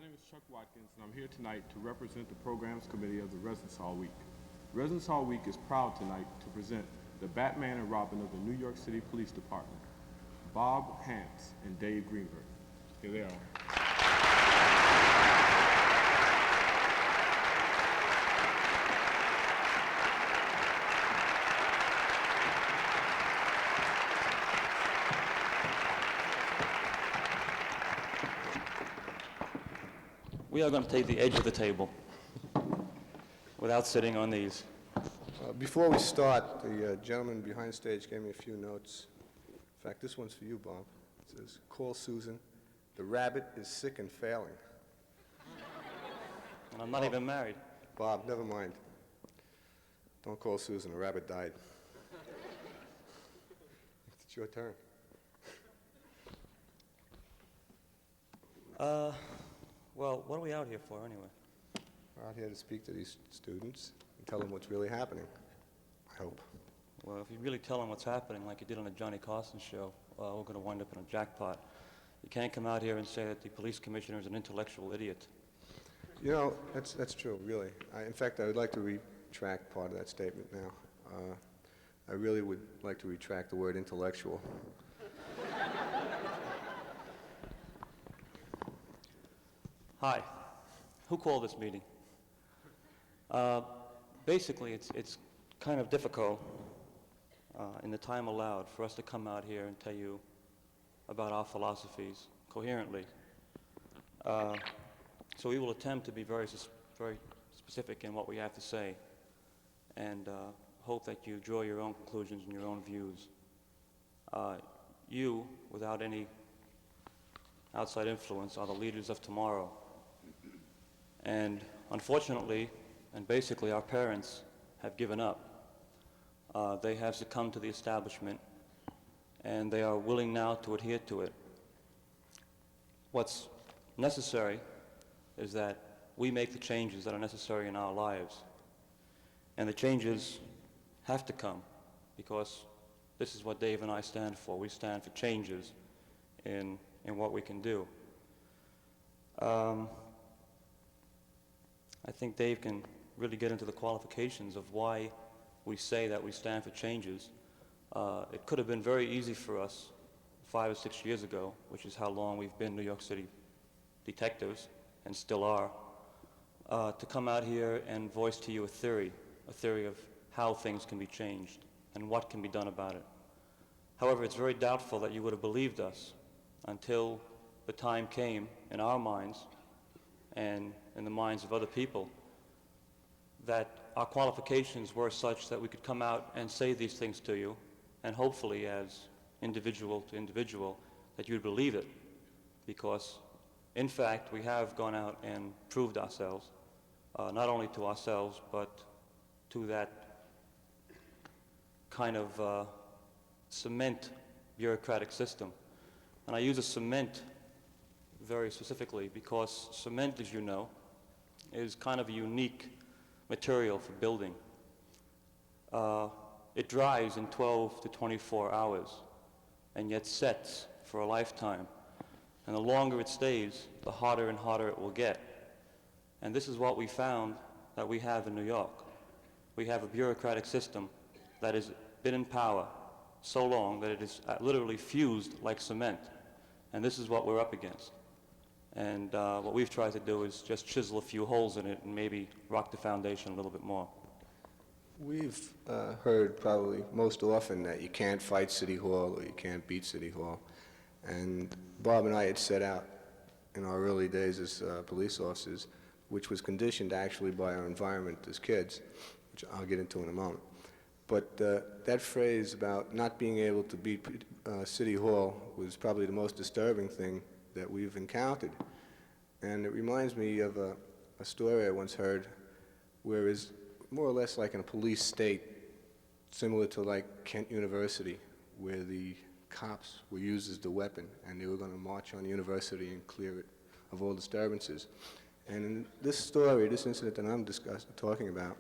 My name is Chuck Watkins, and I'm here tonight to represent the Programs Committee of the Residence Hall Week. Residence Hall Week is proud tonight to present the Batman and Robin of the New York City Police Department, Bob Hantz and Dave Greenberg. Here they are. We are going to take the edge of the table without sitting on these. Before we start, the gentleman behind stage gave me a few notes. In fact, this one's for you, Bob. It says, "Call Susan. The rabbit is sick and failing." And I'm not even married. Bob, never mind. Don't call Susan. The rabbit died. It's your turn. Well, what are we out here for anyway? We're out here to speak to these students and tell them what's really happening, I hope. Well, if you really tell them what's happening like you did on the Johnny Carson show, we're going to wind up in a jackpot. You can't come out here and say that the police commissioner is an intellectual idiot. You know, that's true, really. In fact, I would like to retract part of that statement now. I really would like to retract the word intellectual. Hi. Who called this meeting? Basically, it's kind of difficult in the time allowed for us to come out here and tell you about our philosophies coherently. So we will attempt to be very specific in what we have to say and hope that you draw your own conclusions and your own views. You, without any outside influence, are the leaders of tomorrow. And unfortunately, and basically, our parents have given up. They have succumbed to the establishment, and they are willing now to adhere to it. What's necessary is that we make the changes that are necessary in our lives. And the changes have to come, because this is what Dave and I stand for. We stand for changes in what we can do. I think Dave can really get into the qualifications of why we say that we stand for changes. It could have been very easy for us 5 or 6 years ago, which is how long we've been New York City detectives, and still are, to come out here and voice to you a theory of how things can be changed and what can be done about it. However, it's very doubtful that you would have believed us until the time came in our minds and in the minds of other people that our qualifications were such that we could come out and say these things to you, and hopefully as individual to individual that you'd believe it, because in fact we have gone out and proved ourselves, not only to ourselves but to that kind of cement bureaucratic system. And I use a cement very specifically because cement, as you know, is kind of a unique material for building. It dries in 12 to 24 hours and yet sets for a lifetime. And the longer it stays, the harder and harder it will get. And this is what we found that we have in New York. We have a bureaucratic system that has been in power so long that it is literally fused like cement. And this is what we're up against. And what we've tried to do is just chisel a few holes in it and maybe rock the foundation a little bit more. We've heard probably most often that you can't fight City Hall or you can't beat City Hall. And Bob and I had set out in our early days as police officers, which was conditioned actually by our environment as kids, which I'll get into in a moment. But that phrase about not being able to beat City Hall was probably the most disturbing thing that we've encountered. And it reminds me of a story I once heard where it's more or less like in a police state, similar to like Kent University, where the cops were used as the weapon and they were going to march on the university and clear it of all disturbances. And in this story, this incident that I'm talking about,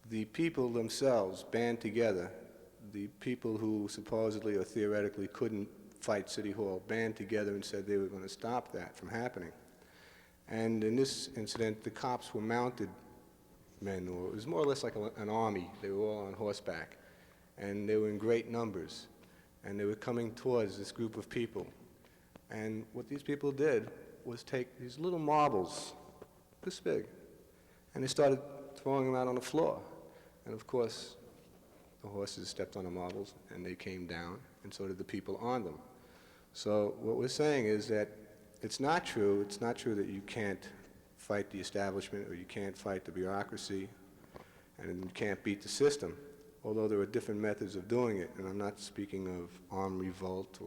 the people themselves band together, the people who supposedly or theoretically couldn't fight City Hall band together and said they were going to stop that from happening. And in this incident, the cops were mounted men, or it was more or less like an army. They were all on horseback, and they were in great numbers, and they were coming towards this group of people. And what these people did was take these little marbles, this big, and they started throwing them out on the floor. And of course, the horses stepped on the marbles, and they came down, and so did the people on them. So what we're saying is that it's not true that you can't fight the establishment or you can't fight the bureaucracy and you can't beat the system, although there are different methods of doing it, and I'm not speaking of armed revolt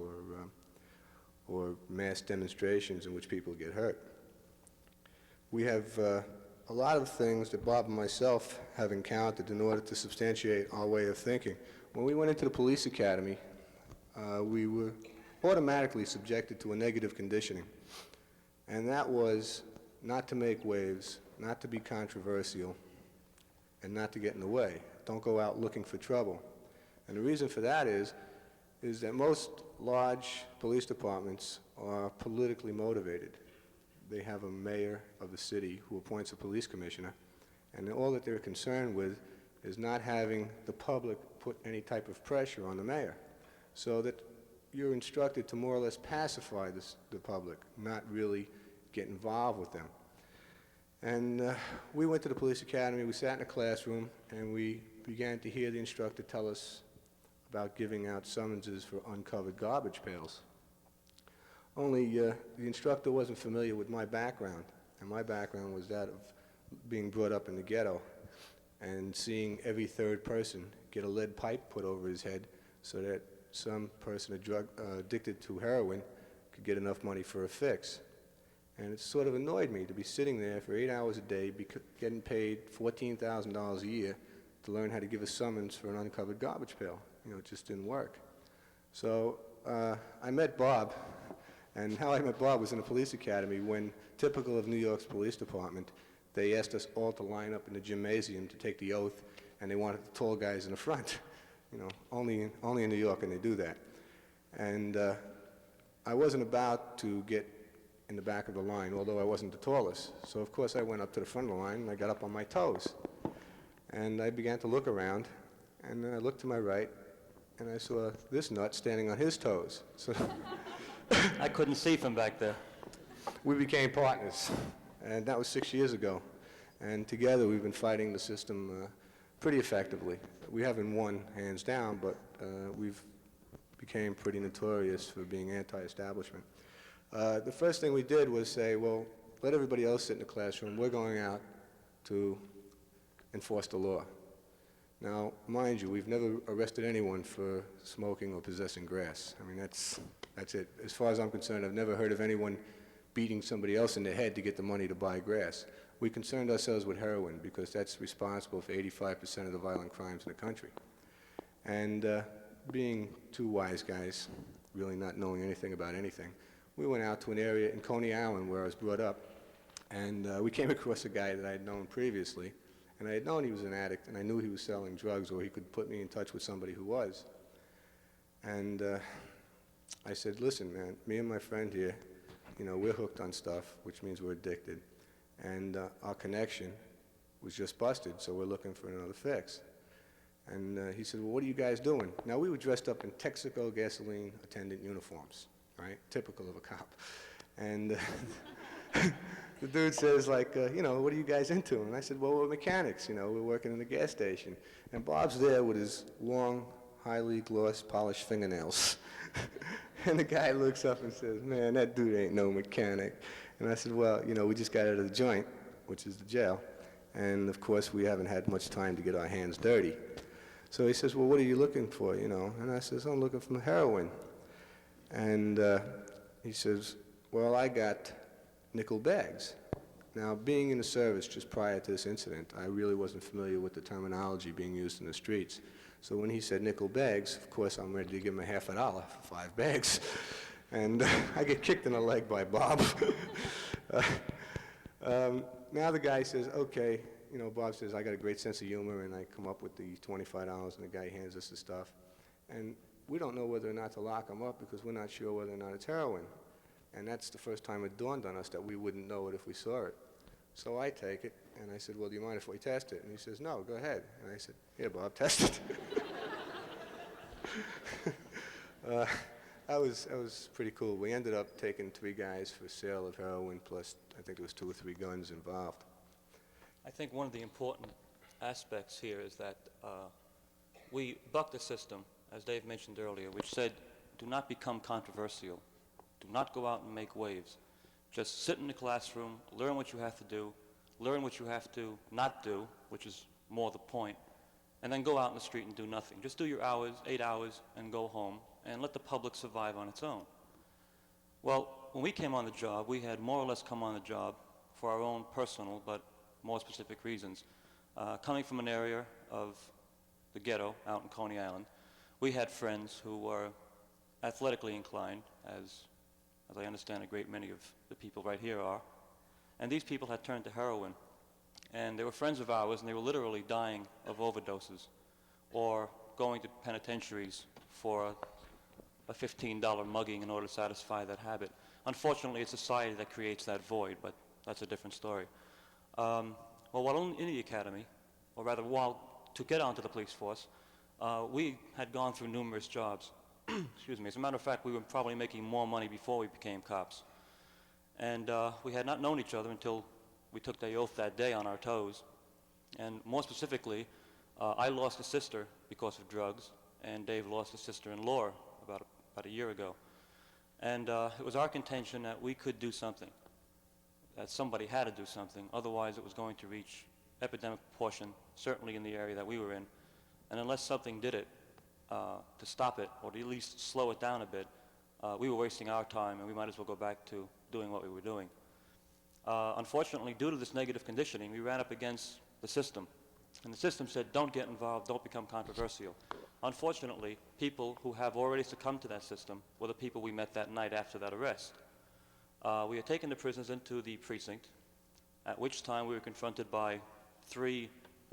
or mass demonstrations in which people get hurt. We have a lot of things that Bob and myself have encountered in order to substantiate our way of thinking. When we went into the police academy, we were automatically subjected to a negative conditioning, and that was not to make waves, not to be controversial, and not to get in the way. Don't go out looking for trouble. And the reason for that is that most large police departments are politically motivated. They have a mayor of the city who appoints a police commissioner, and all that they're concerned with is not having the public put any type of pressure on the mayor, so that you're instructed to more or less pacify the public, not really get involved with them. And we went to the police academy, we sat in a classroom, and we began to hear the instructor tell us about giving out summonses for uncovered garbage pails. Only the instructor wasn't familiar with my background, and my background was that of being brought up in the ghetto and seeing every third person get a lead pipe put over his head so that some person addicted to heroin could get enough money for a fix. And it sort of annoyed me to be sitting there for 8 hours a day, getting paid $14,000 a year to learn how to give a summons for an uncovered garbage pail. You know, it just didn't work. So I met Bob, and how I met Bob was in the police academy when, typical of New York's police department, they asked us all to line up in the gymnasium to take the oath, and they wanted the tall guys in the front. You know, only in New York can they do that. And I wasn't about to get in the back of the line, although I wasn't the tallest. So of course I went up to the front of the line and I got up on my toes. And I began to look around, and then I looked to my right, and I saw this nut standing on his toes. So I couldn't see from back there. we became partners, and that was 6 years ago. And together we've been fighting the system pretty effectively. We haven't won hands down, but we've became pretty notorious for being anti-establishment. The first thing we did was say, well, let everybody else sit in the classroom. We're going out to enforce the law. Now, mind you, we've never arrested anyone for smoking or possessing grass. I mean, that's it. As far as I'm concerned, I've never heard of anyone beating somebody else in the head to get the money to buy grass. We concerned ourselves with heroin because that's responsible for 85% of the violent crimes in the country. And being two wise guys, really not knowing anything about anything, we went out to an area in Coney Island where I was brought up, and we came across a guy that I had known previously, and I had known he was an addict, and I knew he was selling drugs, or he could put me in touch with somebody who was. And I said, listen, man, me and my friend here, you know, we're hooked on stuff, which means we're addicted, and our connection was just busted, so we're looking for another fix. And he said, well, what are you guys doing? Now, we were dressed up in Texaco gasoline attendant uniforms, right? Typical of a cop. And the dude says, like, you know, what are you guys into? And I said, well, we're mechanics, you know, we're working in the gas station. And Bob's there with his long, highly glossed, polished fingernails. And the guy looks up and says, man, that dude ain't no mechanic. And I said, well, you know, we just got out of the joint, which is the jail. And, of course, we haven't had much time to get our hands dirty. So he says, well, what are you looking for, you know? And I says, I'm looking for heroin. And he says, well, I got nickel bags. Now, being in the service just prior to this incident, I really wasn't familiar with the terminology being used in the streets. So when he said nickel bags, of course, I'm ready to give him $50 for 5 bags. And I get kicked in the leg by Bob. Now the guy says, okay, you know, Bob says, I got a great sense of humor, and I come up with the $25, and the guy hands us the stuff. And we don't know whether or not to lock him up because we're not sure whether or not it's heroin. And that's the first time it dawned on us that we wouldn't know it if we saw it. So I take it, and I said, well, do you mind if we test it? And he says, no, go ahead. And I said, here, Bob, test it. That was pretty cool. We ended up taking 3 guys for sale of heroin, plus I think there was 2 or 3 guns involved. I think one of the important aspects here is that we bucked the system, as Dave mentioned earlier, which said, do not become controversial. Do not go out and make waves. Just sit in the classroom, learn what you have to do, learn what you have to not do, which is more the point, and then go out in the street and do nothing. Just do your hours, 8 hours, and go home, and let the public survive on its own. Well, when we came on the job, we had more or less come on the job for our own personal but more specific reasons. Coming from an area of the ghetto out in Coney Island, we had friends who were athletically inclined, as I understand a great many of the people right here are, and these people had turned to heroin. And they were friends of ours, and they were literally dying of overdoses or going to penitentiaries for a $15 mugging in order to satisfy that habit. Unfortunately, it's society that creates that void, but that's a different story. Well, while in the academy, or rather, while to get onto the police force, we had gone through numerous jobs. Excuse me. As a matter of fact, we were probably making more money before we became cops. And we had not known each other until we took the oath that day on our toes. And more specifically, I lost a sister because of drugs, and Dave lost a sister-in-law about a year ago. And it was our contention that we could do something, that somebody had to do something, otherwise it was going to reach epidemic proportion, certainly in the area that we were in. And unless something did it to stop it, or to at least slow it down a bit, we were wasting our time, and we might as well go back to doing what we were doing. Unfortunately, due to this negative conditioning, we ran up against the system. And the system said, don't get involved, don't become controversial. Unfortunately, people who have already succumbed to that system were the people we met that night after that arrest. We had taken the prisoners into the precinct, at which time we were confronted by 3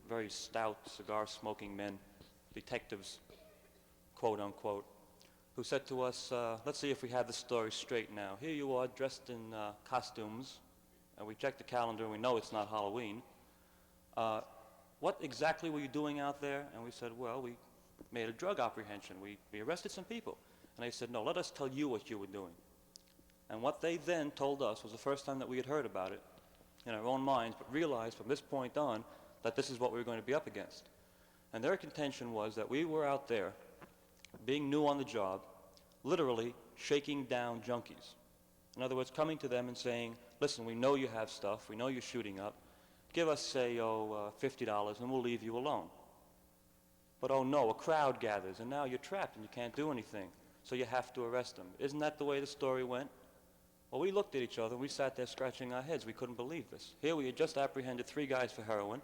very stout, cigar-smoking men, detectives, quote unquote, who said to us, let's see if we have the story straight now. Here you are dressed in costumes, and we checked the calendar and we know it's not Halloween. What exactly were you doing out there? And we said, well, we made a drug apprehension. We arrested some people. And they said, no, let us tell you what you were doing. And what they then told us was the first time that we had heard about it in our own minds, but realized from this point on that this is what we were going to be up against. And their contention was that we were out there, being new on the job, literally shaking down junkies. In other words, coming to them and saying, listen, we know you have stuff, we know you're shooting up, give us, say, $50 and we'll leave you alone. But oh no, a crowd gathers and now you're trapped and you can't do anything, so you have to arrest them. Isn't that the way the story went? Well, we looked at each other and we sat there scratching our heads. We couldn't believe this. Here we had just apprehended 3 guys for heroin,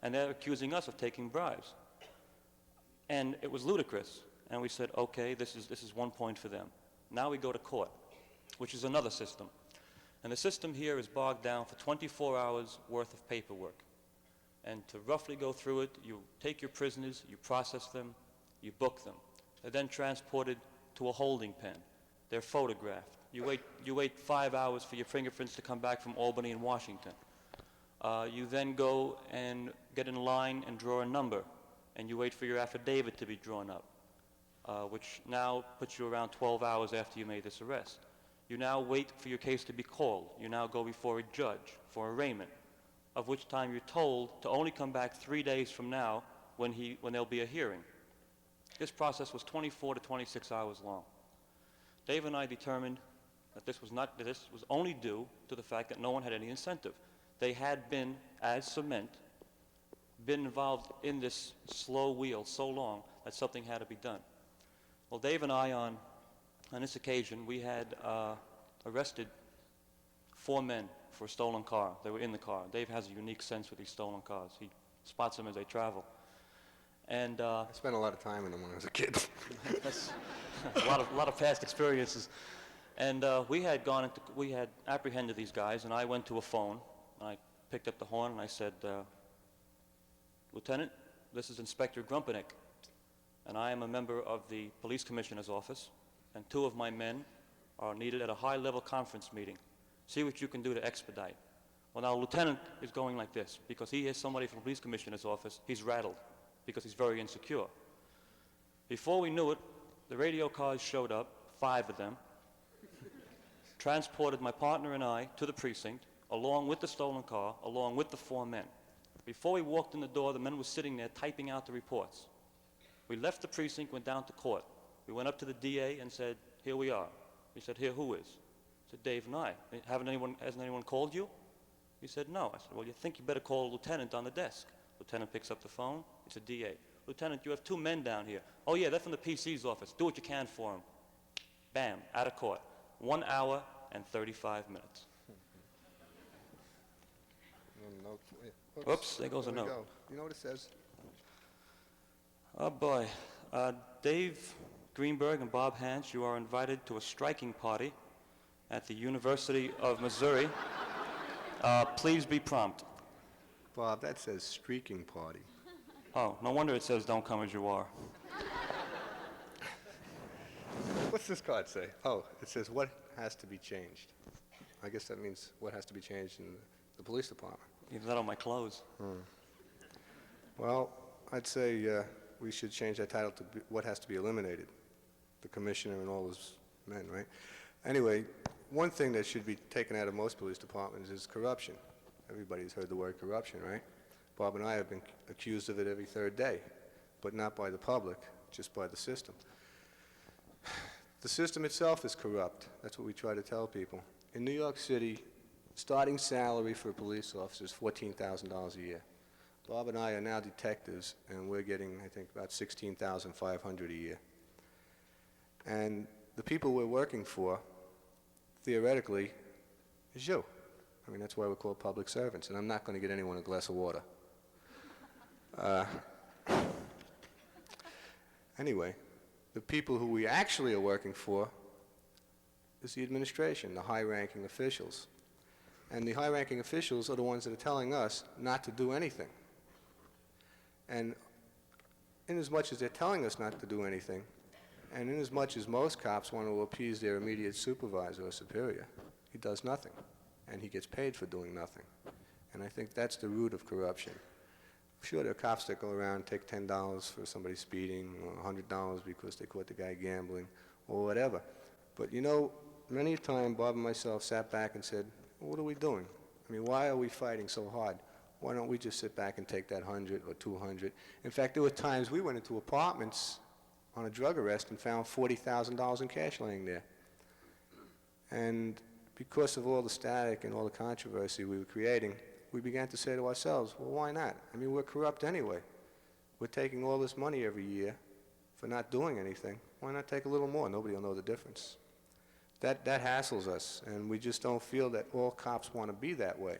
and they're accusing us of taking bribes. And it was ludicrous. And we said, okay, this is 1 point for them. Now we go to court, which is another system. And the system here is bogged down for 24 hours worth of paperwork. And to roughly go through it, you take your prisoners, you process them, you book them. They're then transported to a holding pen. They're photographed. You wait 5 hours for your fingerprints to come back from Albany and Washington. You then go and get in line and draw a number, and you wait for your affidavit to be drawn up, which now puts you around 12 hours after you made this arrest. You now wait for your case to be called. You now go before a judge for arraignment, of which time you're told to only come back 3 days from now when there'll be a hearing. This process was 24 to 26 hours long. Dave and I determined that this was only due to the fact that no one had any incentive. They had been, as cement, been involved in this slow wheel so long that something had to be done. Well, Dave and I, on this occasion, we had arrested 4 men for a stolen car. They were in the car. Dave has a unique sense with these stolen cars. He spots them as they travel. And I spent a lot of time in them when I was a kid. that's a lot of past experiences. And we had apprehended these guys, and I went to a phone, and I picked up the horn, and I said, Lieutenant, this is Inspector Grumpenik, and I am a member of the Police Commissioner's office, and 2 of my men are needed at a high-level conference meeting. See what you can do to expedite. Well, now, Lieutenant is going like this. Because he is somebody from the police commissioner's office, he's rattled because he's very insecure. Before we knew it, the radio cars showed up, 5 of them, transported my partner and I to the precinct, along with the stolen car, along with the 4 men. Before we walked in the door, the men were sitting there typing out the reports. We left the precinct, went down to court. We went up to the DA and said, here we are. He said, here, who is? I said, Dave and I. Hasn't anyone called you? He said, no. I said, well, you think you better call a lieutenant on the desk. Lieutenant picks up the phone. It's a DA. Lieutenant, you have 2 men down here. Oh, yeah, they're from the PC's office. Do what you can for them. Bam, out of court. 1 hour and 35 minutes. Oops, there goes a note. Go. You know what it says? Oh, boy. Dave Greenberg and Bob Hantz, you are invited to a striking party at the University of Missouri. Please be prompt. Bob, that says streaking party. Oh, no wonder it says don't come as you are. What's this card say? Oh, it says what has to be changed. I guess that means what has to be changed in the police department. Even that on my clothes. Well, I'd say we should change that title to what has to be eliminated. The commissioner and all his men, right? Anyway, one thing that should be taken out of most police departments is corruption. Everybody's heard the word corruption, right? Bob and I have been accused of it every 3rd day, but not by the public, just by the system. The system itself is corrupt. That's what we try to tell people. In New York City, starting salary for a police officer is $14,000 a year. Bob and I are now detectives, and we're getting, I think, about $16,500 a year. And the people we're working for, theoretically, is you. I mean, that's why we're called public servants, and I'm not going to get anyone a glass of water. Anyway, the people who we actually are working for is the administration, the high-ranking officials. And the high-ranking officials are the ones that are telling us not to do anything. And inasmuch as they're telling us not to do anything, and inasmuch as most cops want to appease their immediate supervisor or superior, he does nothing, and he gets paid for doing nothing. And I think that's the root of corruption. Sure, there are cops that go around and take $10 for somebody speeding, or $100 because they caught the guy gambling, or whatever. But you know, many a time Bob and myself sat back and said, well, what are we doing? I mean, why are we fighting so hard? Why don't we just sit back and take that 100 or 200? In fact, there were times we went into apartments on a drug arrest and found $40,000 in cash laying there. And because of all the static and all the controversy we were creating, we began to say to ourselves, well, why not? I mean, we're corrupt anyway. We're taking all this money every year for not doing anything. Why not take a little more? Nobody will know the difference. That hassles us, and we just don't feel that all cops want to be that way.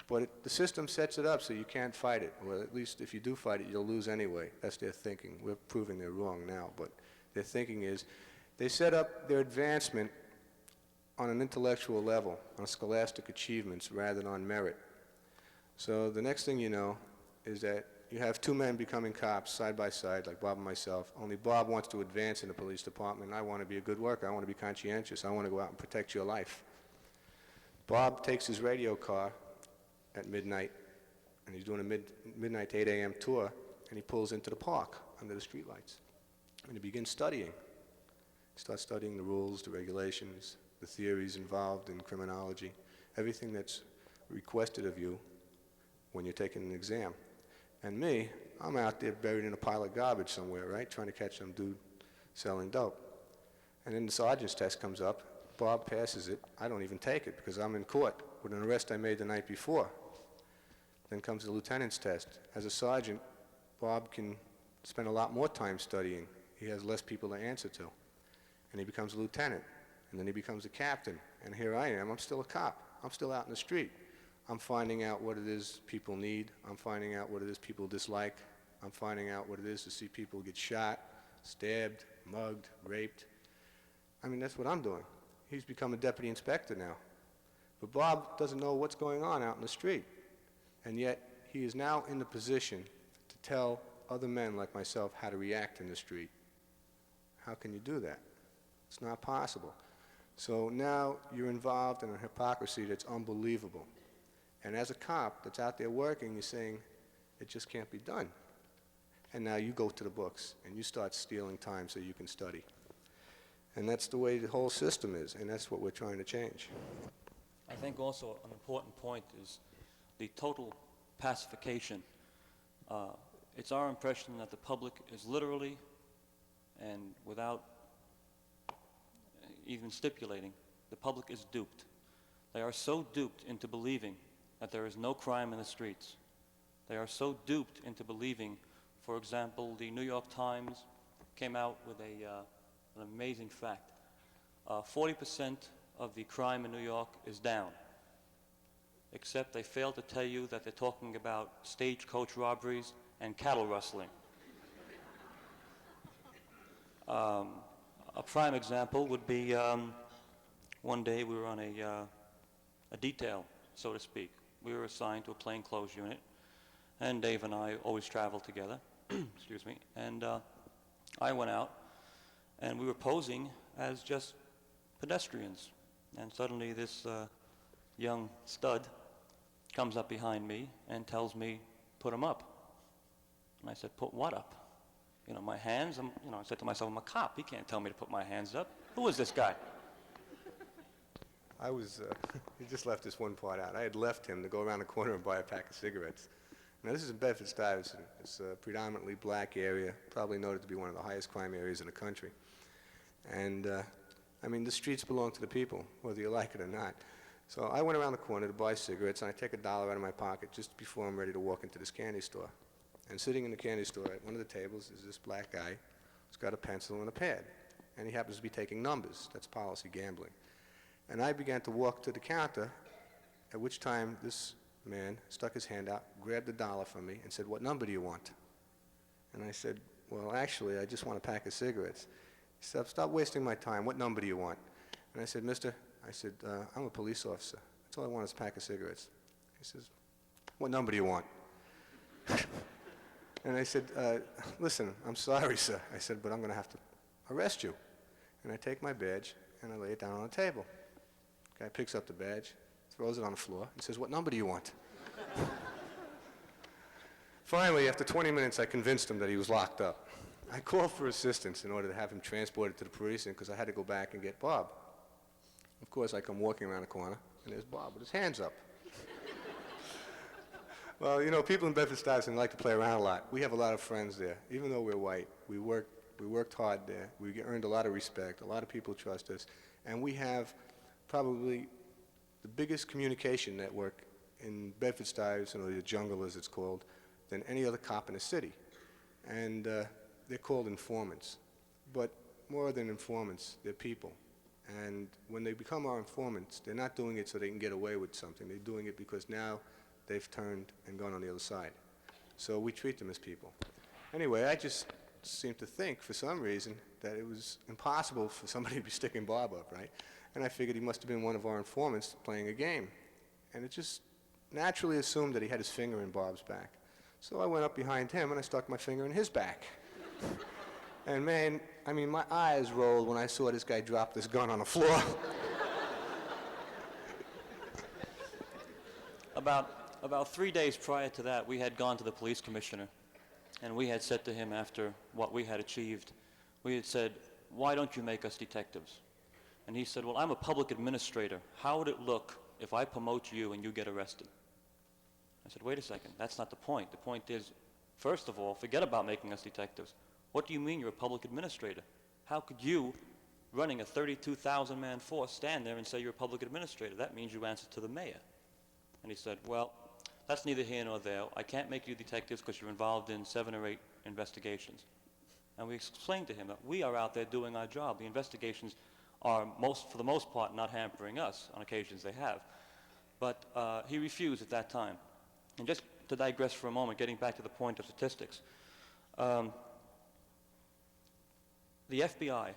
But the system sets it up so you can't fight it. Well, at least if you do fight it, you'll lose anyway. That's their thinking. We're proving they're wrong now, but their thinking is they set up their advancement on an intellectual level, on scholastic achievements rather than on merit. So the next thing you know is that you have 2 men becoming cops side by side, like Bob and myself, only Bob wants to advance in the police department, and I want to be a good worker. I want to be conscientious. I want to go out and protect your life. Bob takes his radio car at midnight, and he's doing a midnight to 8 a.m. tour, and he pulls into the park under the streetlights, and he begins studying. He starts studying the rules, the regulations, the theories involved in criminology, everything that's requested of you when you're taking an exam. And me, I'm out there buried in a pile of garbage somewhere, right, trying to catch some dude selling dope. And then the sergeant's test comes up. Bob passes it. I don't even take it because I'm in court with an arrest I made the night before. Then comes the lieutenant's test. As a sergeant, Bob can spend a lot more time studying. He has less people to answer to. And he becomes a lieutenant. And then he becomes a captain. And here I am. I'm still a cop. I'm still out in the street. I'm finding out what it is people need. I'm finding out what it is people dislike. I'm finding out what it is to see people get shot, stabbed, mugged, raped. I mean, that's what I'm doing. He's become a deputy inspector now. But Bob doesn't know what's going on out in the street. And yet, he is now in the position to tell other men like myself how to react in the street. How can you do that? It's not possible. So now you're involved in a hypocrisy that's unbelievable. And as a cop that's out there working, you're saying, it just can't be done. And now you go to the books, and you start stealing time so you can study. And that's the way the whole system is, and that's what we're trying to change. I think also an important point is the total pacification. It's our impression that the public is literally, and without even stipulating, the public is duped. They are so duped into believing that there is no crime in the streets. They are so duped into believing, for example, the New York Times came out with an amazing fact. 40% of the crime in New York is down, except they fail to tell you that they're talking about stagecoach robberies and cattle rustling. A prime example would be one day we were on a detail, so to speak. We were assigned to a plainclothes unit, and Dave and I always traveled together, excuse me, and I went out, and we were posing as just pedestrians, and suddenly this young stud comes up behind me and tells me, put him up. And I said, put what up? You know, my hands, I said to myself, I'm a cop. He can't tell me to put my hands up. Who is this guy? He just left this one part out. I had left him to go around the corner and buy a pack of cigarettes. Now, this is in Bedford-Stuyvesant. It's a predominantly black area, probably noted to be one of the highest crime areas in the country. And, the streets belong to the people, whether you like it or not. So I went around the corner to buy cigarettes, and I take $1 out of my pocket just before I'm ready to walk into this candy store. And sitting in the candy store at one of the tables is this black guy who's got a pencil and a pad. And he happens to be taking numbers. That's policy gambling. And I began to walk to the counter, at which time this man stuck his hand out, grabbed $1 from me, and said, what number do you want? And I said, well, actually, I just want a pack of cigarettes. He said, stop wasting my time. What number do you want? And I said, mister, I'm a police officer. That's all I want is a pack of cigarettes. He says, what number do you want? And I said, listen, I'm sorry, sir. I said, but I'm going to have to arrest you. And I take my badge, and I lay it down on the table. The guy picks up the badge, throws it on the floor, and says, what number do you want? Finally, after 20 minutes, I convinced him that he was locked up. I called for assistance in order to have him transported to the precinct because I had to go back and get Bob. Of course, I come walking around the corner, and there's Bob with his hands up. Well, people in Bedford-Stuyvesant like to play around a lot. We have a lot of friends there. Even though we're white, we worked hard there. We earned a lot of respect. A lot of people trust us. And we have probably the biggest communication network in Bedford-Stuyvesant, or the jungle as it's called, than any other cop in the city. And they're called informants. But more than informants, they're people. And when they become our informants, they're not doing it so they can get away with something. They're doing it because now they've turned and gone on the other side. So we treat them as people. Anyway, I just seemed to think, for some reason, that it was impossible for somebody to be sticking Bob up, right? And I figured he must have been one of our informants playing a game. And it just naturally assumed that he had his finger in Bob's back. So I went up behind him and I stuck my finger in his back. And man, my eyes rolled when I saw this guy drop this gun on the floor. About 3 days prior to that, we had gone to the police commissioner, and we had said to him after what we had achieved, we had said, why don't you make us detectives? And he said, well, I'm a public administrator. How would it look if I promote you and you get arrested? I said, wait a second, that's not the point. The point is, first of all, forget about making us detectives. What do you mean you're a public administrator? How could you, running a 32,000-man force, stand there and say you're a public administrator? That means you answer to the mayor. And he said, well, that's neither here nor there. I can't make you detectives because you're involved in 7 or 8 investigations. And we explained to him that we are out there doing our job. The investigations are, for the most part, not hampering us. On occasions they have. But he refused at that time. And just to digress for a moment, getting back to the point of statistics, the FBI,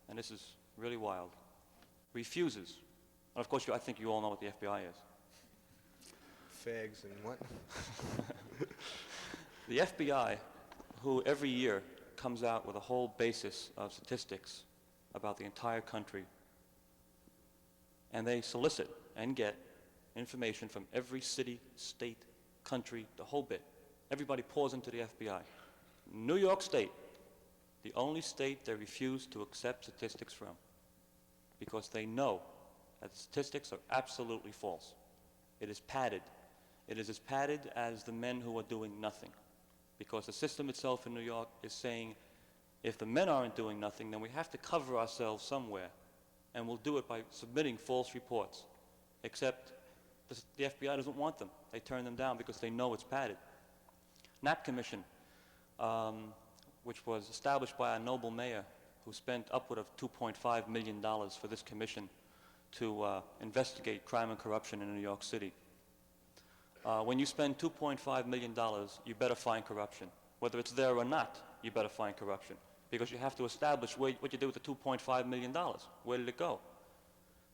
and this is really wild, refuses, and of course I think you all know what the FBI is. Fags and what? The FBI, who every year comes out with a whole basis of statistics about the entire country, and they solicit and get information from every city, state, country, the whole bit. Everybody pours into the FBI. New York State, the only state they refuse to accept statistics from, because they know that the statistics are absolutely false. It is padded. It is as padded as the men who are doing nothing, because the system itself in New York is saying, if the men aren't doing nothing, then we have to cover ourselves somewhere, and we'll do it by submitting false reports, except the FBI doesn't want them. They turn them down because they know it's padded. Knapp Commission, which was established by a noble mayor who spent upward of $2.5 million for this commission to investigate crime and corruption in New York City. When you spend $2.5 million, you better find corruption. Whether it's there or not, you better find corruption, because you have to establish what you do with the $2.5 million. Where did it go?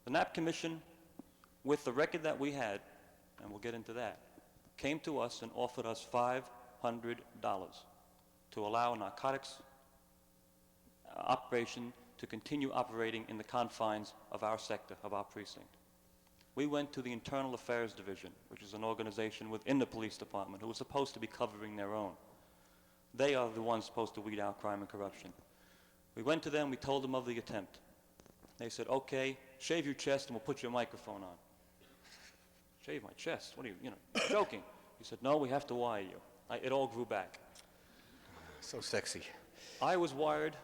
The Knapp Commission, with the record that we had, and we'll get into that, came to us and offered us $500 to allow a narcotics operation to continue operating in the confines of our sector, of our precinct. We went to the Internal Affairs Division, which is an organization within the police department who was supposed to be covering their own. They are the ones supposed to weed out crime and corruption. We went to them, we told them of the attempt. They said, okay, shave your chest and we'll put your microphone on. Shave my chest? What are you joking? He said, no, we have to wire you. It all grew back. So sexy. I was wired,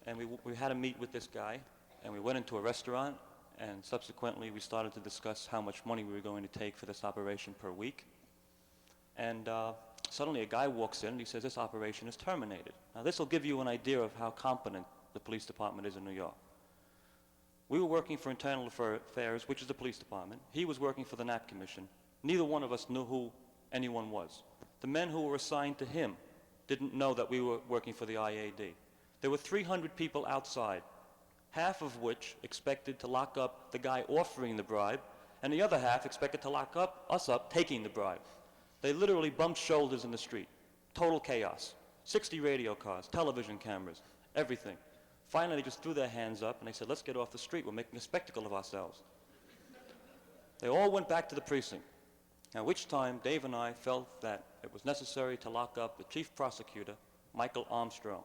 and we had a meet with this guy, and we went into a restaurant, and subsequently we started to discuss how much money we were going to take for this operation per week. And suddenly a guy walks in and he says, this operation is terminated. Now this will give you an idea of how competent the police department is in New York. We were working for Internal Affairs, which is the police department. He was working for the Knapp Commission. Neither one of us knew who anyone was. The men who were assigned to him didn't know that we were working for the IAD. There were 300 people outside, half of which expected to lock up the guy offering the bribe, and the other half expected to lock us up taking the bribe. They literally bumped shoulders in the street. Total chaos. 60 radio cars, television cameras, everything. Finally, they just threw their hands up and they said, let's get off the street. We're making a spectacle of ourselves. They all went back to the precinct, at which time Dave and I felt that it was necessary to lock up the chief prosecutor, Michael Armstrong,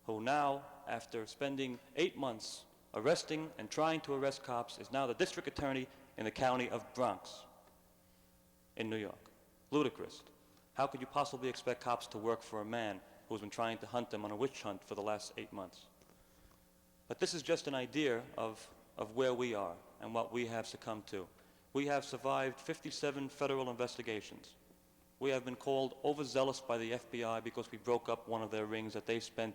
who now, after spending 8 months arresting and trying to arrest cops, is now the district attorney in the county of Bronx in New York. Ludicrous. How could you possibly expect cops to work for a man who's been trying to hunt them on a witch hunt for the last 8 months? But this is just an idea of where we are and what we have succumbed to. We have survived 57 federal investigations. We have been called overzealous by the FBI because we broke up one of their rings that they spent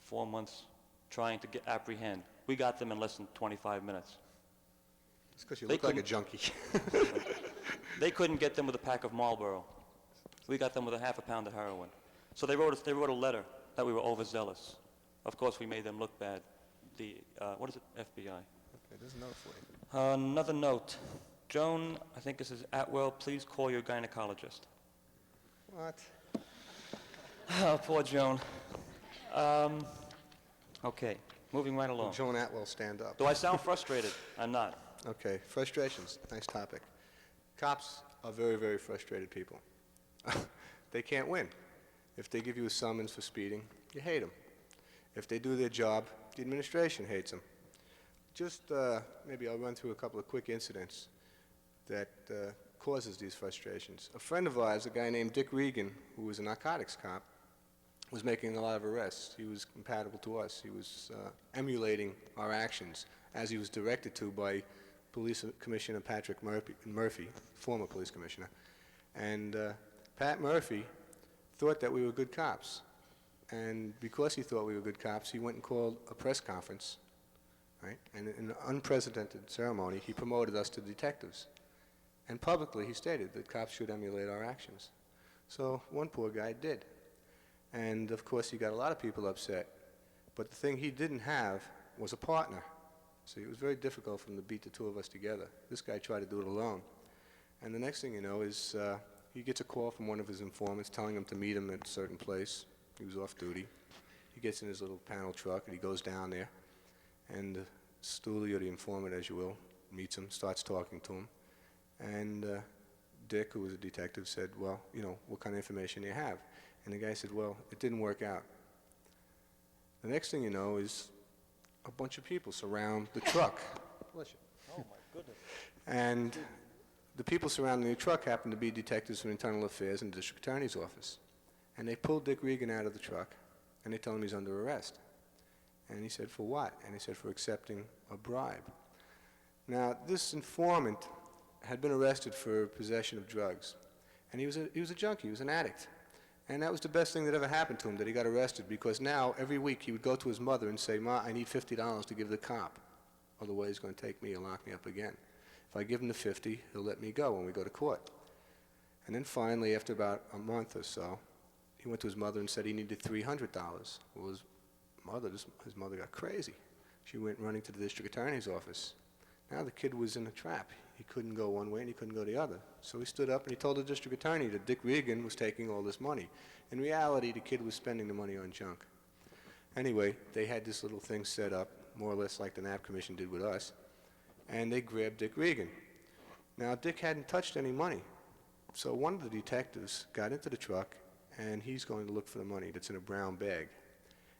4 months trying to apprehend. We got them in less than 25 minutes. It's because you look like a junkie. They couldn't get them with a pack of Marlboro. We got them with a half a pound of heroin. So they wrote a letter that we were overzealous. Of course, we made them look bad. What is it? FBI. Okay, there's a note for you. Another note. Joan, I think this is Atwell, please call your gynecologist. What? Oh, poor Joan. Okay, moving right along. Joan Atwell, stand up. Do I sound frustrated? I'm not. Okay, frustrations, nice topic. Cops are very, very frustrated people. They can't win. If they give you a summons for speeding, you hate them. If they do their job, the administration hates them. Just maybe I'll run through a couple of quick incidents that causes these frustrations. A friend of ours, a guy named Dick Regan, who was a narcotics cop, was making a lot of arrests. He was compatible to us. He was emulating our actions as he was directed to by Police Commissioner Patrick Murphy, former police commissioner. And Pat Murphy thought that we were good cops. And because he thought we were good cops, he went and called a press conference, right? And in an unprecedented ceremony, he promoted us to detectives. And publicly, he stated that cops should emulate our actions. So one poor guy did. And of course, he got a lot of people upset. But the thing he didn't have was a partner. So it was very difficult for him to beat the two of us together. This guy tried to do it alone. And the next thing you know is he gets a call from one of his informants telling him to meet him at a certain place. He was off duty. He gets in his little panel truck and he goes down there. And Stooley, or the informant, as you will, meets him, starts talking to him. And Dick, who was a detective, said, well, you know, what kind of information do you have? And the guy said, well, it didn't work out. The next thing you know is a bunch of people surround the truck. Bless you. Oh, my goodness. And the people surrounding the truck happened to be detectives from Internal Affairs and District Attorney's Office. And they pulled Dick Regan out of the truck, and they told him he's under arrest. And he said, for what? And he said, for accepting a bribe. Now, this informant had been arrested for possession of drugs. And he was a junkie, he was an addict. And that was the best thing that ever happened to him, that he got arrested, because now, every week, he would go to his mother and say, Ma, I need $50 to give the cop. Otherwise, he's going to take me and lock me up again. If I give him the 50, he'll let me go when we go to court. And then finally, after about a month or so, he went to his mother and said he needed $300. Well, his mother got crazy. She went running to the district attorney's office. Now the kid was in a trap. He couldn't go one way and he couldn't go the other. So he stood up and he told the district attorney that Dick Regan was taking all this money. In reality, the kid was spending the money on junk. Anyway, they had this little thing set up, more or less like the Knapp Commission did with us, and they grabbed Dick Regan. Now, Dick hadn't touched any money. So one of the detectives got into the truck, and he's going to look for the money that's in a brown bag.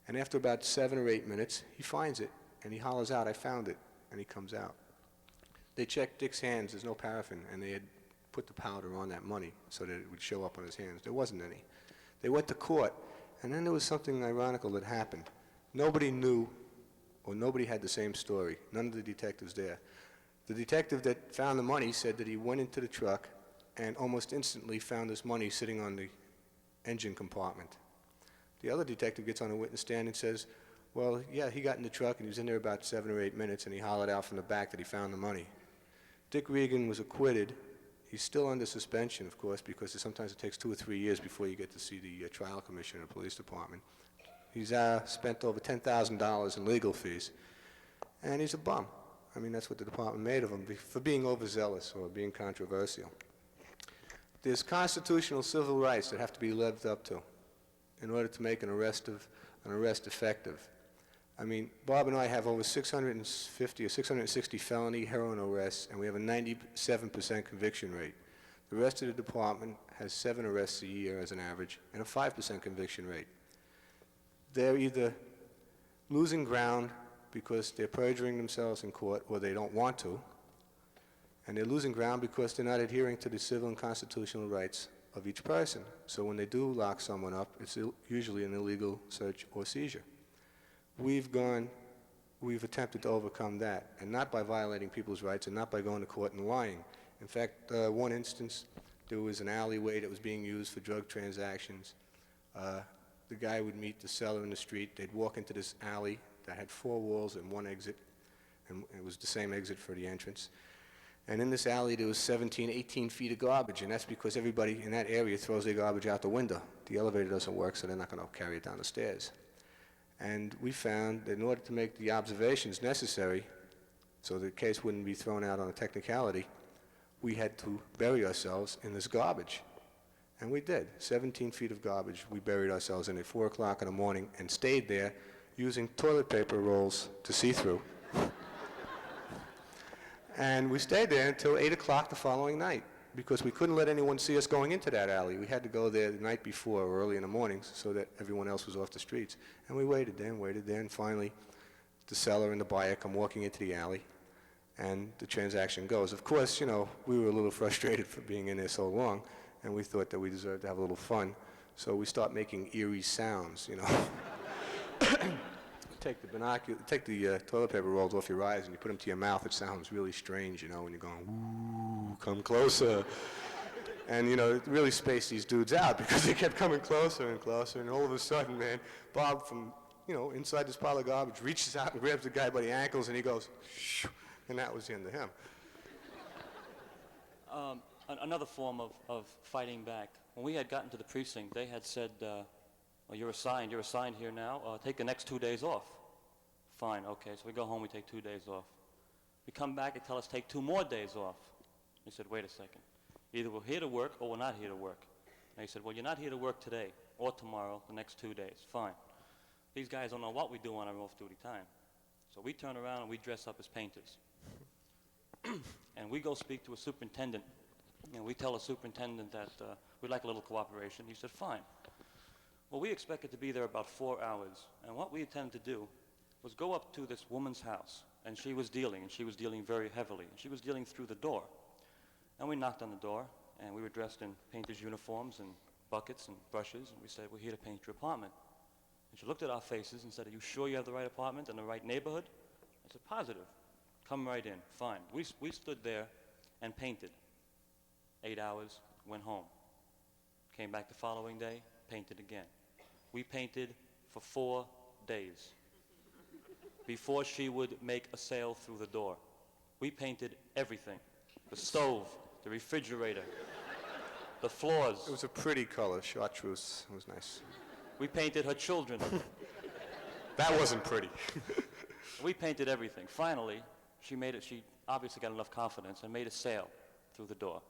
And after about 7 or 8 minutes, he finds it, and he hollers out, I found it, and he comes out. They checked Dick's hands, there's no paraffin, and they had put the powder on that money so that it would show up on his hands. There wasn't any. They went to court, and then there was something ironical that happened. Nobody knew, or nobody had the same story, none of the detectives there. The detective that found the money said that he went into the truck and almost instantly found this money sitting on the engine compartment. The other detective gets on the witness stand and says, well, yeah, he got in the truck and he was in there about 7 or 8 minutes and he hollered out from the back that he found the money. Dick Regan was acquitted. He's still under suspension, of course, because sometimes it takes 2 or 3 years before you get to see the trial commissioner of the police department. He's spent over $10,000 in legal fees, and he's a bum. I mean, that's what the department made of him, for being overzealous or being controversial. There's constitutional civil rights that have to be lived up to in order to make an arrest effective. I mean, Bob and I have over 650 or 660 felony heroin arrests, and we have a 97% conviction rate. The rest of the department has 7 arrests a year as an average and a 5% conviction rate. They're either losing ground because they're perjuring themselves in court or they don't want to, and they're losing ground because they're not adhering to the civil and constitutional rights of each person. So when they do lock someone up, it's usually an illegal search or seizure. We've attempted to overcome that, and not by violating people's rights and not by going to court and lying. In fact, one instance, there was an alleyway that was being used for drug transactions. The guy would meet the seller in the street. They'd walk into this alley that had 4 walls and 1 exit, and it was the same exit for the entrance. And in this alley, there was 17, 18 feet of garbage, and that's because everybody in that area throws their garbage out the window. The elevator doesn't work, so they're not going to carry it down the stairs. And we found that in order to make the observations necessary, so the case wouldn't be thrown out on a technicality, we had to bury ourselves in this garbage. And we did. 17 feet of garbage, we buried ourselves in at 4 o'clock in the morning and stayed there using toilet paper rolls to see through. And we stayed there until 8 o'clock the following night because we couldn't let anyone see us going into that alley. We had to go there the night before or early in the mornings so that everyone else was off the streets. And we waited there, and finally the seller and the buyer come walking into the alley, and the transaction goes. Of course, you know, we were a little frustrated for being in there so long, and we thought that we deserved to have a little fun, so we start making eerie sounds, you know. Take the toilet paper rolls off your eyes and you put them to your mouth. It sounds really strange, you know, when you're going, ooh, come closer. And, you know, it really spaced these dudes out because they kept coming closer and closer, and all of a sudden, man, Bob from, you know, inside this pile of garbage reaches out and grabs the guy by the ankles and he goes, shoo, and that was the end of him. Another form of fighting back. When we had gotten to the precinct, they had said, well, you're assigned here now. Take the next 2 days off. Fine, okay, so we go home, we take 2 days off. We come back, they tell us take 2 more days off. We said, wait a second. Either we're here to work or we're not here to work. And they said, well, you're not here to work today or tomorrow, the next 2 days. Fine. These guys don't know what we do on our off-duty time. So we turn around and we dress up as painters. And we go speak to a superintendent, and we tell a superintendent that we'd like a little cooperation. He said, fine. Well, we expected to be there about 4 hours, and what we intended to do was go up to this woman's house, and she was dealing very heavily, and she was dealing through the door. And we knocked on the door, and we were dressed in painters' uniforms and buckets and brushes, and we said, we're here to paint your apartment. And she looked at our faces and said, are you sure you have the right apartment and the right neighborhood? I said, positive. Come right in. Fine. We stood there and painted. 8 hours, went home. Came back the following day, painted again. We painted for 4 days before she would make a sale through the door. We painted everything. The stove, the refrigerator, the floors. It was a pretty color, chartreuse. It was nice. We painted her children. That wasn't pretty. We painted everything. Finally, she obviously got enough confidence and made a sale through the door.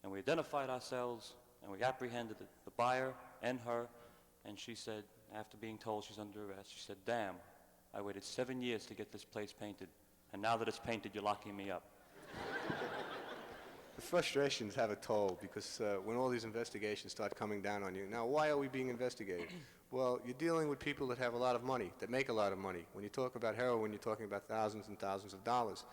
And we identified ourselves, and we apprehended the buyer and her, and she said, after being told she's under arrest, she said, damn, I waited 7 years to get this place painted, and now that it's painted, you're locking me up. The frustrations have a toll because when all these investigations start coming down on you, now why are we being investigated? Well, you're dealing with people that have a lot of money, that make a lot of money. When you talk about heroin, you're talking about thousands and thousands of dollars.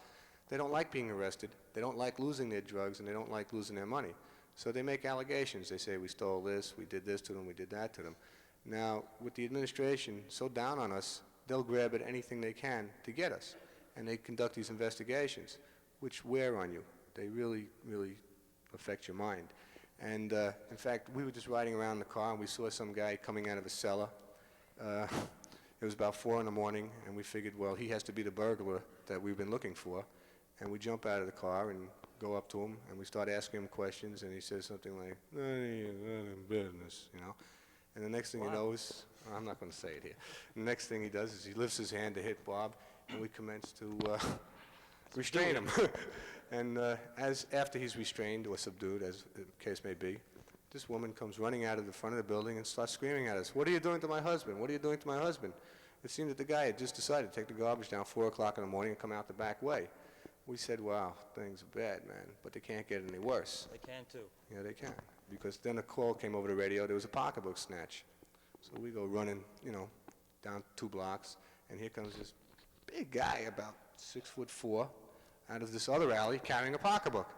They don't like being arrested, they don't like losing their drugs, and they don't like losing their money. So they make allegations. They say, we stole this, we did this to them, we did that to them. Now, with the administration so down on us, they'll grab at anything they can to get us. And they conduct these investigations, which wear on you. They really, really affect your mind. And in fact, we were just riding around in the car and we saw some guy coming out of a cellar. It was about 4 in the morning, and we figured, well, he has to be the burglar that we've been looking for. And we jump out of the car and go up to him, and we start asking him questions, and he says something like, "None of business," you know. And the next thing you know is, I'm not going to say it here. The next thing he does is he lifts his hand to hit Bob, and we commence to restrain him. And after he's restrained or subdued, as the case may be, this woman comes running out of the front of the building and starts screaming at us, "What are you doing to my husband? What are you doing to my husband?" It seemed that the guy had just decided to take the garbage down 4 o'clock in the morning and come out the back way. We said, wow, things are bad, man, but they can't get any worse. They can too. Yeah, they can. Because then a call came over the radio, there was a pocketbook snatch. So we go running, down 2 blocks, and here comes this big guy, about 6'4", out of this other alley carrying a pocketbook.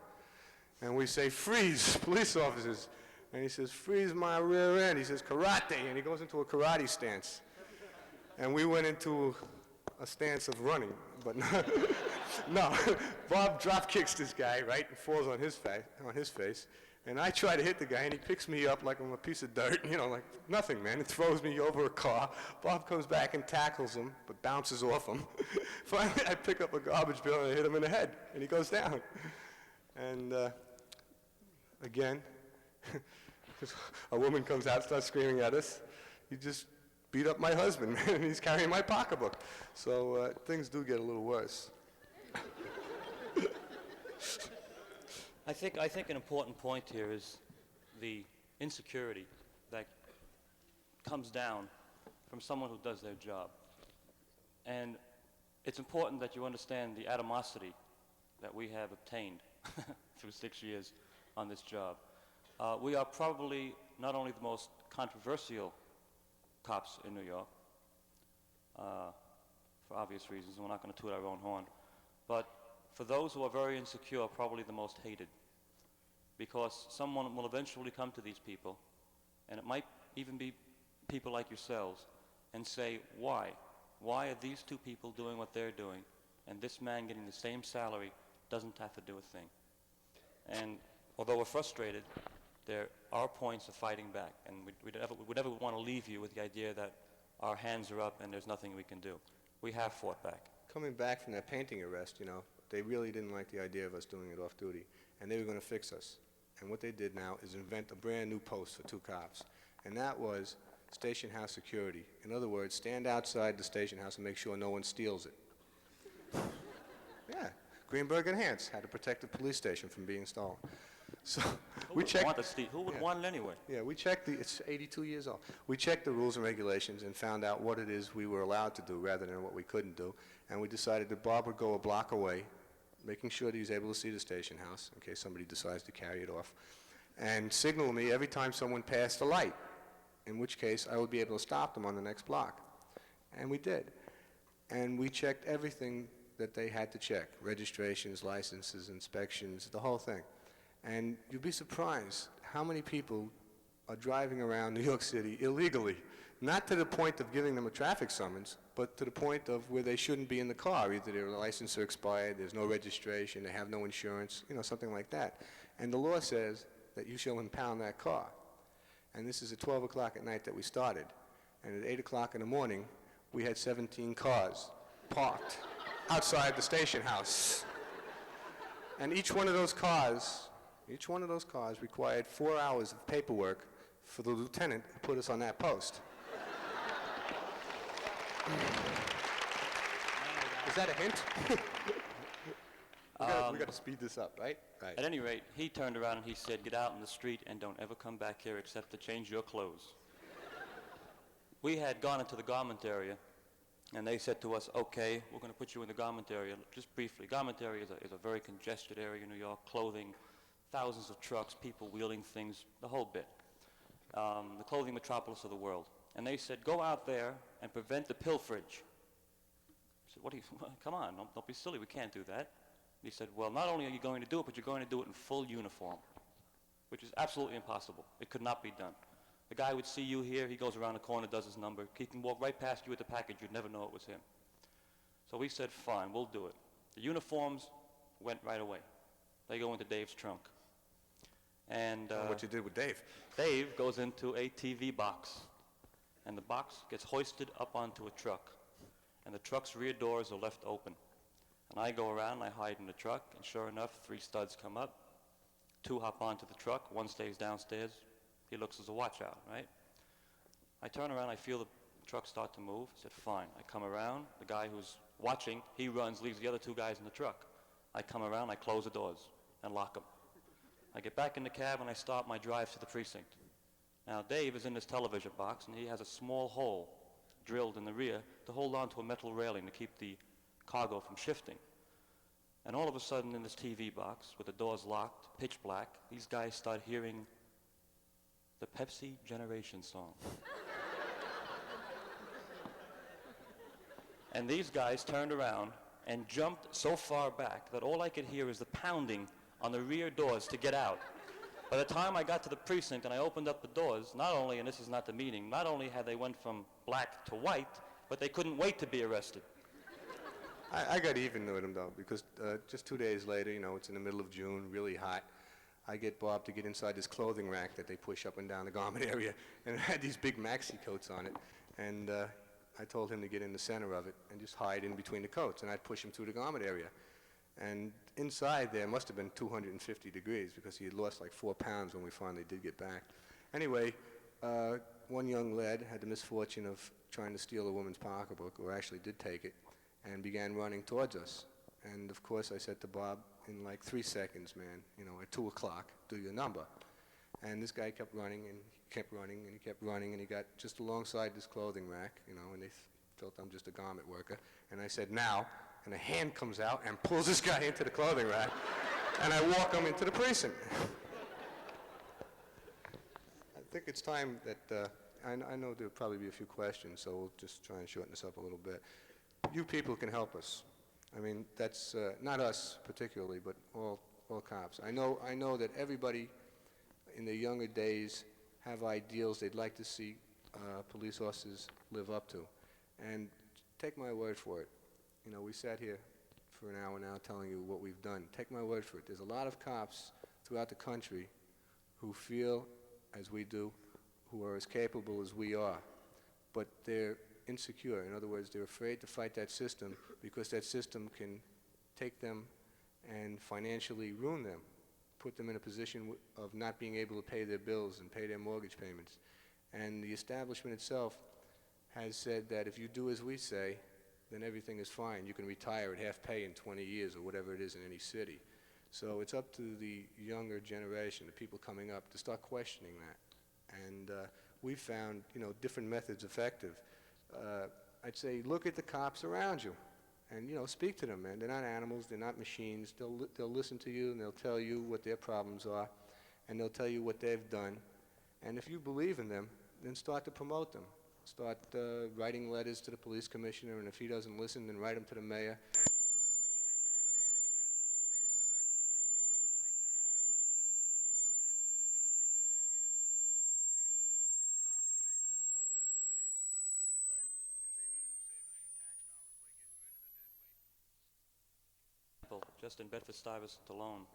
And we say, "Freeze, police officers." And he says, "Freeze my rear end." He says, "Karate," and he goes into a karate stance. And we went into a stance of running, but no. Bob drop kicks this guy, right, and falls on his face. And I try to hit the guy, and he picks me up like I'm a piece of dirt, like nothing, man. It throws me over a car. Bob comes back and tackles him, but bounces off him. Finally, I pick up a garbage bill, and I hit him in the head, and he goes down. And again, a woman comes out, starts screaming at us. "You just beat up my husband, man, and he's carrying my pocketbook." So things do get a little worse. I think an important point here is the insecurity that comes down from someone who does their job. And it's important that you understand the animosity that we have obtained through 6 years on this job. We are probably not only the most controversial cops in New York, for obvious reasons, and we're not going to toot our own horn, but for those who are very insecure, probably the most hated, because someone will eventually come to these people, and it might even be people like yourselves, and say, why? Why are these 2 people doing what they're doing, and this man getting the same salary doesn't have to do a thing? And although we're frustrated, there are points of fighting back, and we never want to leave you with the idea that our hands are up and there's nothing we can do. We have fought back. Coming back from that painting arrest, they really didn't like the idea of us doing it off duty, and they were going to fix us. And what they did now is invent a brand new post for 2 cops, and that was station house security. In other words, stand outside the station house and make sure no one steals it. Yeah, Greenberg and Hantz had to protect the police station from being stolen. So Who we would checked. want to steal? Who would Yeah. want it anyway? Yeah, we checked it's 82 years old. We checked the rules and regulations and found out what it is we were allowed to do rather than what we couldn't do. And we decided that Bob would go a block away, making sure that he's able to see the station house in case somebody decides to carry it off, and signal me every time someone passed the light, in which case I would be able to stop them on the next block. And we did. And we checked everything that they had to check, registrations, licenses, inspections, the whole thing. And you'd be surprised how many people are driving around New York City illegally, not to the point of giving them a traffic summons, but to the point of where they shouldn't be in the car. Either their license are expired, there's no registration, they have no insurance, something like that. And the law says that you shall impound that car. And this is at 12 o'clock at night that we started. And at 8 o'clock in the morning, we had 17 cars parked outside the station house. And each one of those cars required 4 hours of paperwork for the lieutenant who put us on that post. Is that a hint? we got to speed this up, right? Right. At any rate, he turned around and he said, "Get out in the street and don't ever come back here except to change your clothes." We had gone into the garment area, and they said to us, "Okay, we're going to put you in the garment area." Just briefly, garment area is a very congested area in New York, clothing, thousands of trucks, people wheeling things, the whole bit. The clothing metropolis of the world. And they said, "Go out there and prevent the pilferage." I said, come on, don't be silly, we can't do that. He said, "Well, not only are you going to do it, but you're going to do it in full uniform," which is absolutely impossible. It could not be done. The guy would see you here, he goes around the corner, does his number, he can walk right past you with the package, you'd never know it was him. So we said, fine, we'll do it. The uniforms went right away. They go into Dave's trunk. And What you did with Dave. Dave goes into a TV box, and the box gets hoisted up onto a truck, and the truck's rear doors are left open. And I go around, I hide in the truck, and sure enough, 3 studs come up, 2 hop onto the truck, 1 stays downstairs. He looks as a watch out, right? I turn around, I feel the truck start to move. I said, fine. I come around, the guy who's watching, he runs, leaves the other 2 guys in the truck. I come around, I close the doors and lock them. I get back in the cab and I start my drive to the precinct. Now, Dave is in this television box, and he has a small hole drilled in the rear to hold on to a metal railing to keep the cargo from shifting. And all of a sudden, in this TV box, with the doors locked, pitch black, these guys start hearing the Pepsi Generation song. And these guys turned around and jumped so far back that all I could hear is the pounding on the rear doors to get out. By the time I got to the precinct and I opened up the doors, not only, and this is not the meaning, not only had they went from black to white, but they couldn't wait to be arrested. I got even with him, though, because just 2 days later, it's in the middle of June, really hot. I get Bob to get inside this clothing rack that they push up and down the garment area, and it had these big maxi coats on it. And I told him to get in the center of it and just hide in between the coats, and I'd push him through the garment area. And inside there must have been 250 degrees because he had lost like 4 pounds when we finally did get back. Anyway, one young lad had the misfortune of trying to steal a woman's pocketbook, or actually did take it, and began running towards us. And of course I said to Bob, in like 3 seconds, man, at 2 o'clock, do your number. And this guy kept running, and he kept running, and he kept running, and he got just alongside this clothing rack, and they felt I'm just a garment worker. And I said, now, and a hand comes out and pulls this guy into the clothing rack, and I walk him into the precinct. I think it's time that, I know there'll probably be a few questions, so we'll just try and shorten this up a little bit. You people can help us. I mean, that's not us particularly, but all cops. I know that everybody in their younger days have ideals they'd like to see police officers live up to. And take my word for it. We sat here for an hour now telling you what we've done. Take my word for it. There's a lot of cops throughout the country who feel as we do, who are as capable as we are, but they're insecure. In other words, they're afraid to fight that system because that system can take them and financially ruin them, put them in a position of not being able to pay their bills and pay their mortgage payments. And the establishment itself has said that if you do as we say, then everything is fine. You can retire at half pay in 20 years or whatever it is in any city. So it's up to the younger generation, the people coming up, to start questioning that. And we've found, different methods effective. I'd say look at the cops around you and, speak to them, man. They're not animals. They're not machines. They'll listen to you, and they'll tell you what their problems are, and they'll tell you what they've done. And if you believe in them, then start to promote them. Start writing letters to the police commissioner, and if he doesn't listen, then write them to the mayor. Just in Bedford-Stuyvesant alone,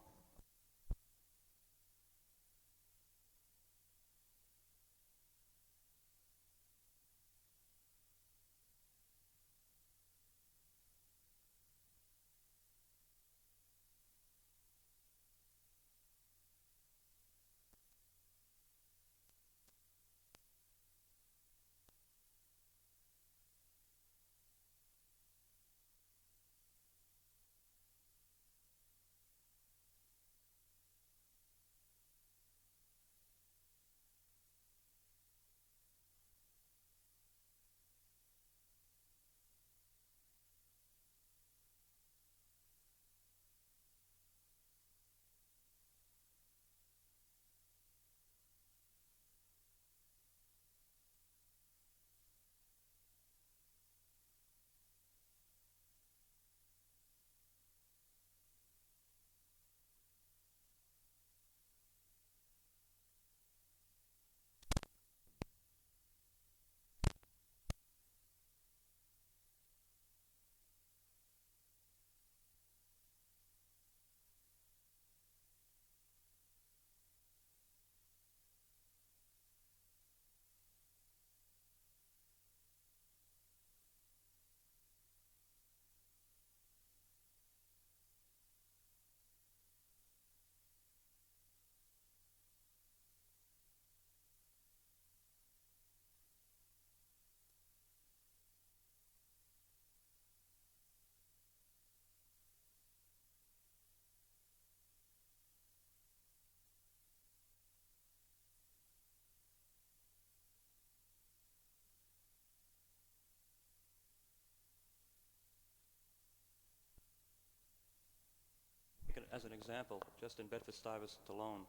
as an example, just in Bedford-Stuyvesant alone,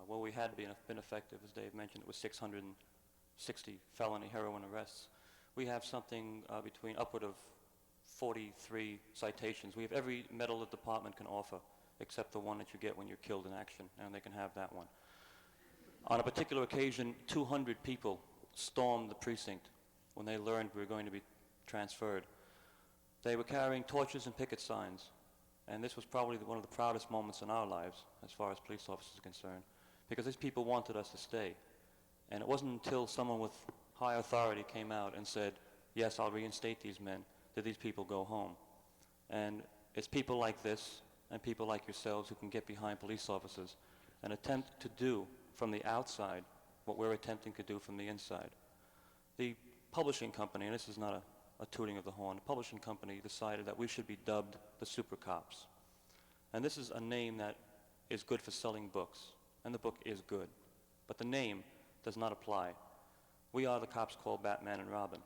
where we had been effective, as Dave mentioned, it was 660 felony heroin arrests. We have something between upward of 43 citations. We have every medal the department can offer, except the one that you get when you're killed in action, and they can have that one. On a particular occasion, 200 people stormed the precinct when they learned we were going to be transferred. They were carrying torches and picket signs. And this was probably one of the proudest moments in our lives, as far as police officers are concerned, because these people wanted us to stay. And it wasn't until someone with high authority came out and said, yes, I'll reinstate these men, that these people go home. And it's people like this and people like yourselves who can get behind police officers and attempt to do from the outside what we're attempting to do from the inside. The publishing company, and this is not a tooting of the horn, the publishing company decided that we should be dubbed the Super Cops. And this is a name that is good for selling books, and the book is good. But the name does not apply. We are the cops called Batman and Robin.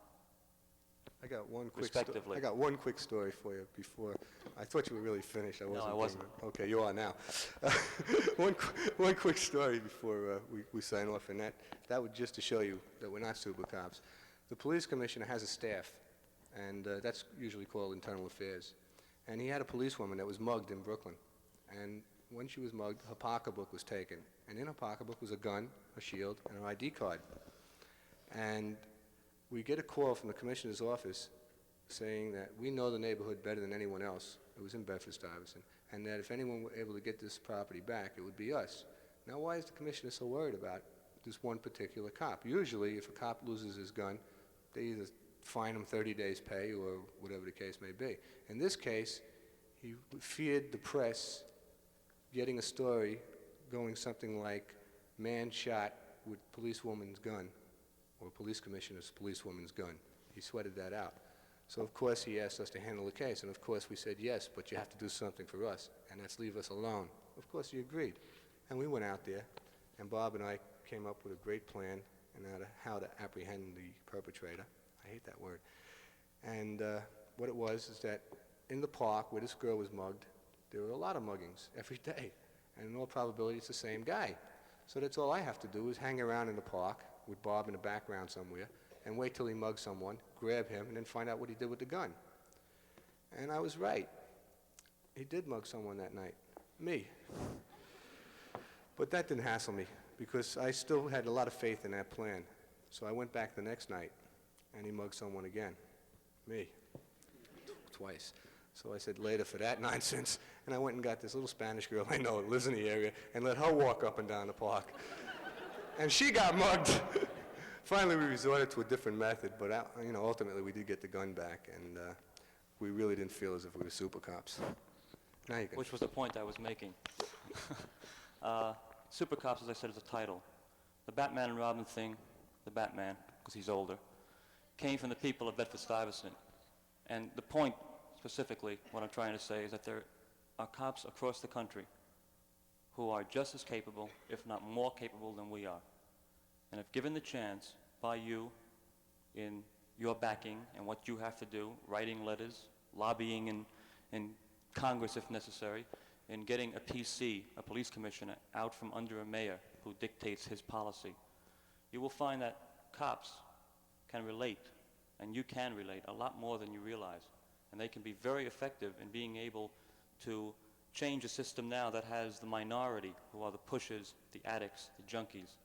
I got one Respectively. I got one quick story for you before. I thought you were really finished. I wasn't. Okay, you are now. One quick story before we sign off, and that would just to show you that we're not super cops. The police commissioner has a staff, and that's usually called internal affairs. And he had a policewoman that was mugged in Brooklyn. And when she was mugged, her pocketbook was taken. And in her pocketbook was a gun, a shield, and her ID card. And we get a call from the commissioner's office saying that we know the neighborhood better than anyone else. It was in Bedford-Stuyvesant. And that if anyone were able to get this property back, it would be us. Now, why is the commissioner so worried about this one particular cop? Usually, if a cop loses his gun, they either fine him 30 days' pay or whatever the case may be. In this case, he feared the press getting a story going something like, man shot with policewoman's gun, or police commissioner's policewoman's gun. He sweated that out. So of course he asked us to handle the case, and of course we said yes, but you have to do something for us, and that's leave us alone. Of course he agreed. And we went out there, and Bob and I came up with a great plan on how to apprehend the perpetrator. I hate that word. And what it was is that in the park where this girl was mugged, there were a lot of muggings every day. And in all probability, it's the same guy. So that's all I have to do is hang around in the park with Bob in the background somewhere and wait till he mugs someone, grab him, and then find out what he did with the gun. And I was right. He did mug someone that night. Me. But that didn't hassle me because I still had a lot of faith in that plan. So I went back the next night and he mugged someone again. Me. Twice. So I said, later for that nonsense. And I went and got this little Spanish girl I know that lives in the area and let her walk up and down the park. And she got mugged. Finally, we resorted to a different method, but ultimately we did get the gun back, and we really didn't feel as if we were super cops. Now you can. Which was the point I was making. Super Cops, as I said, is a title. The Batman and Robin thing, the Batman, because he's older, came from the people of Bedford-Stuyvesant. And the point, specifically, what I'm trying to say is that there are cops across the country who are just as capable, if not more capable than we are. And if given the chance by you in your backing and what you have to do, writing letters, lobbying in Congress if necessary, in getting a PC, a police commissioner, out from under a mayor who dictates his policy, you will find that cops can relate, and you can relate a lot more than you realize. And they can be very effective in being able to change a system now that has the minority, who are the pushers, the addicts, the junkies.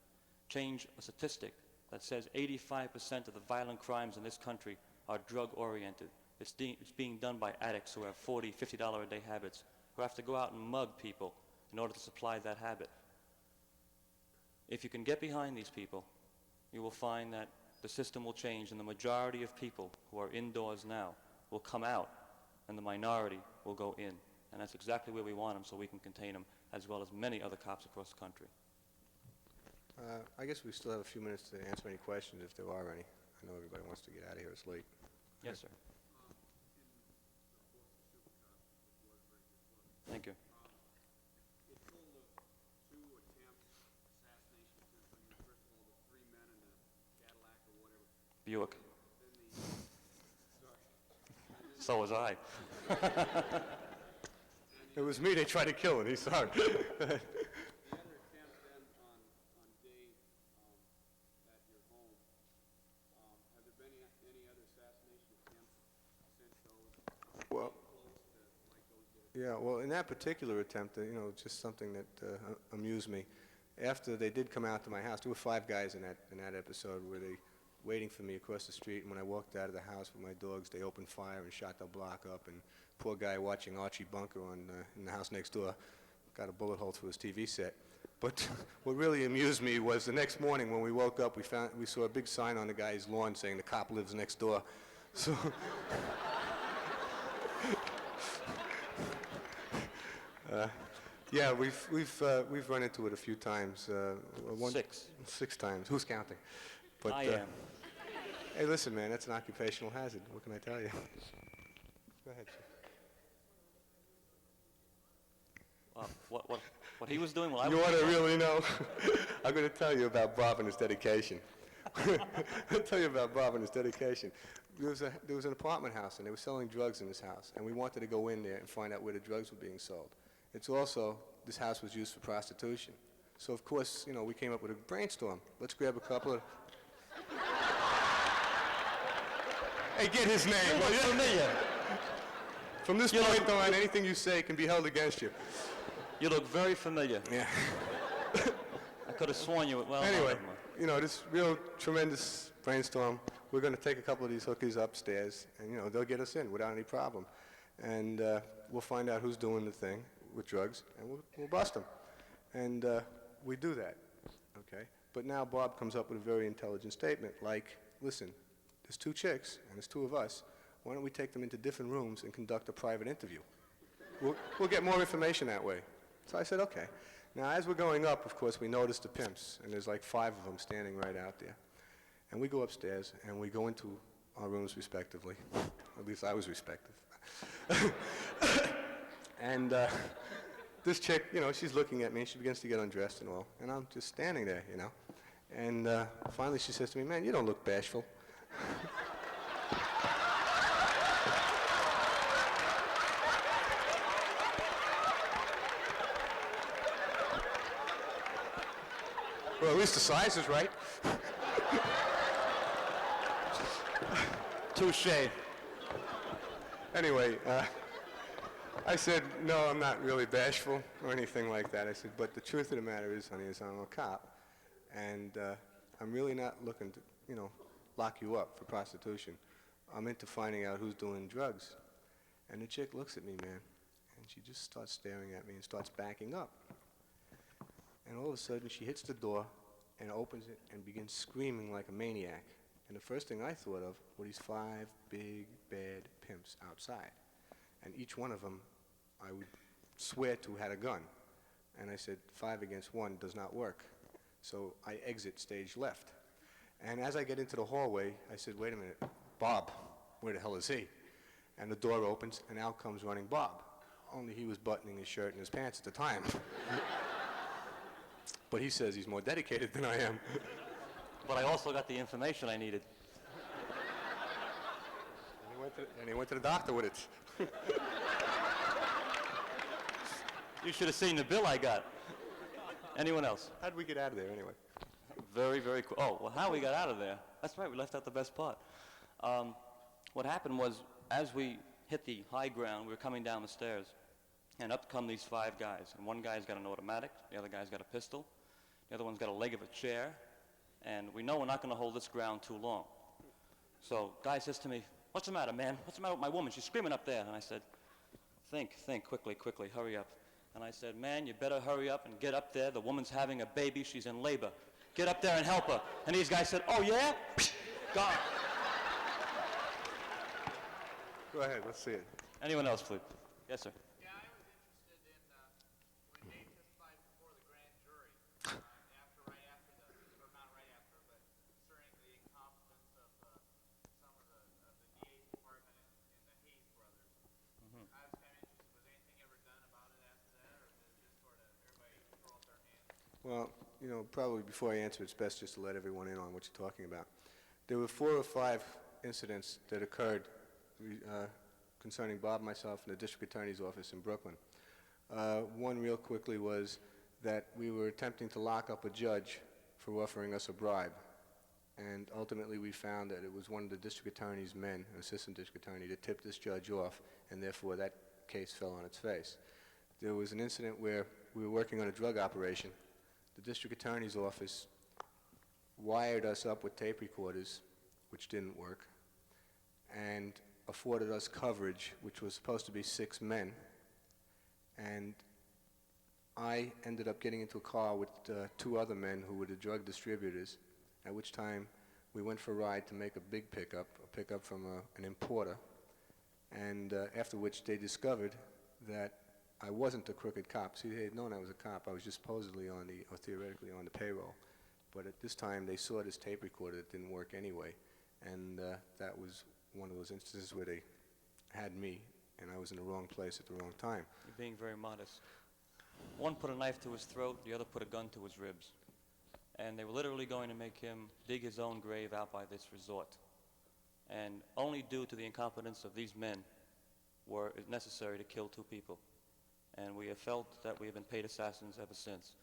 Change a statistic that says 85% of the violent crimes in this country are drug-oriented. It's being done by addicts who have $40, $50 a day habits, who have to go out and mug people in order to supply that habit. If you can get behind these people, you will find that the system will change, and the majority of people who are indoors now will come out, and the minority will go in. And that's exactly where we want them, so we can contain them, as well as many other cops across the country. I guess we still have a few minutes to answer any questions, if there are any. I know everybody wants to get out of here. It's late. Yes, sir. Thank you. It told of 2 attempts, assassination attempts. I mean, first of all, the 3 men in the Cadillac or whatever. Buick. Then So was I. It was me they tried to kill, and he's sorry. the other attempt then on day at your home. Have there been any other assassination attempts since those? Well, Close to like those days? yeah, well, in that particular attempt, just something that amused me. After they did come out to my house, there were 5 guys in that episode where they waiting for me across the street, and when I walked out of the house with my dogs, they opened fire and shot the block up, and poor guy watching Archie Bunker in the house next door got a bullet hole through his TV set. But what really amused me was the next morning when we woke up, we saw a big sign on the guy's lawn saying the cop lives next door. So yeah, we've run into it a few times. 6 times. Who's counting? But, I am. Hey, listen, man, that's an occupational hazard. What can I tell you? Go ahead, sir. What he was doing while I You was... want to really know? I'm going to tell you about Bob and his dedication. I'll tell you about Bob and his dedication. There was an apartment house, and they were selling drugs in this house, and we wanted to go in there and find out where the drugs were being sold. It's also, this house was used for prostitution. So, of course, we came up with a brainstorm. Let's grab a couple of... Hey, get his name, will you? Familiar. From this point on, anything you say can be held against you. You look very familiar. Yeah. I could have sworn you... Well, Anyway, this real tremendous brainstorm. We're going to take a couple of these hookies upstairs, and, they'll get us in without any problem. And we'll find out who's doing the thing with drugs, and we'll bust them. And we do that, okay? But now Bob comes up with a very intelligent statement, like, listen, there's 2 chicks, and there's 2 of us. Why don't we take them into different rooms and conduct a private interview? We'll get more information that way. So I said, okay. Now, as we're going up, of course, we notice the pimps, and there's like 5 of them standing right out there. And we go upstairs, and we go into our rooms respectively. At least I was respected. And this chick, she's looking at me, and she begins to get undressed and all, and I'm just standing there, And finally she says to me, "Man, you don't look bashful." Well, at least the size is right. Touche. Anyway, I said, "No, I'm not really bashful or anything like that." I said, "But the truth of the matter is, honey, is I'm a cop, and I'm really not looking to, lock you up for prostitution. I'm into finding out who's doing drugs." And the chick looks at me, man, and she just starts staring at me and starts backing up. And all of a sudden, she hits the door and opens it and begins screaming like a maniac. And the first thing I thought of were these 5 big, bad pimps outside. And each one of them, I would swear to, had a gun. And I said, 5 against 1 does not work. So I exit stage left. And as I get into the hallway, I said, "Wait a minute, Bob, where the hell is he?" And the door opens, and out comes running Bob. Only he was buttoning his shirt and his pants at the time. But he says he's more dedicated than I am. But I also got the information I needed. And he went to the doctor with it. You should have seen the bill I got. Anyone else? How'd we get out of there anyway? Very, very cool. Oh, well, how we got out of there? That's right, we left out the best part. What happened was, as we hit the high ground, we were coming down the stairs, and up come these 5 guys. And one guy's got an automatic, the other guy's got a pistol, the other one's got a leg of a chair, and we know we're not going to hold this ground too long. So, guy says to me, "What's the matter, man? What's the matter with my woman? She's screaming up there." And I said, think, quickly, hurry up. And I said, "Man, you better hurry up and get up there. The woman's having a baby. She's in labor. Get up there and help her." And these guys said, "Oh, yeah?" Gone. Go ahead, let's see it. Anyone else, please? Yes, sir. Yeah, I was interested in when Dave testified before the grand jury, right after or not right after, but concerning the incompetence of some of the DA's department and the Hayes brothers. I was kind of interested, was anything ever done about it after that, or did it just sort of everybody throw up their hands? Well, probably before I answer, it's best just to let everyone in on what you're talking about. There were 4 or 5 incidents that occurred concerning Bob, myself, and the district attorney's office in Brooklyn. One real quickly was that we were attempting to lock up a judge for offering us a bribe. And ultimately we found that it was one of the district attorney's men, an assistant district attorney, that tipped this judge off, and therefore that case fell on its face. There was an incident where we were working on a drug operation. The district attorney's office wired us up with tape recorders, which didn't work, and afforded us coverage, which was supposed to be 6 men. And I ended up getting into a car with 2 other men who were the drug distributors, at which time we went for a ride to make a big pickup, from an importer, and after which they discovered that I wasn't a crooked cop. See, they had known I was a cop. I was just supposedly or theoretically on the payroll. But at this time, they saw this tape recorder that didn't work anyway, and that was one of those instances where they had me, and I was in the wrong place at the wrong time. You're being very modest. One put a knife to his throat, the other put a gun to his ribs. And they were literally going to make him dig his own grave out by this resort. And only due to the incompetence of these men were it necessary to kill 2 people. And we have felt that we have been paid assassins ever since.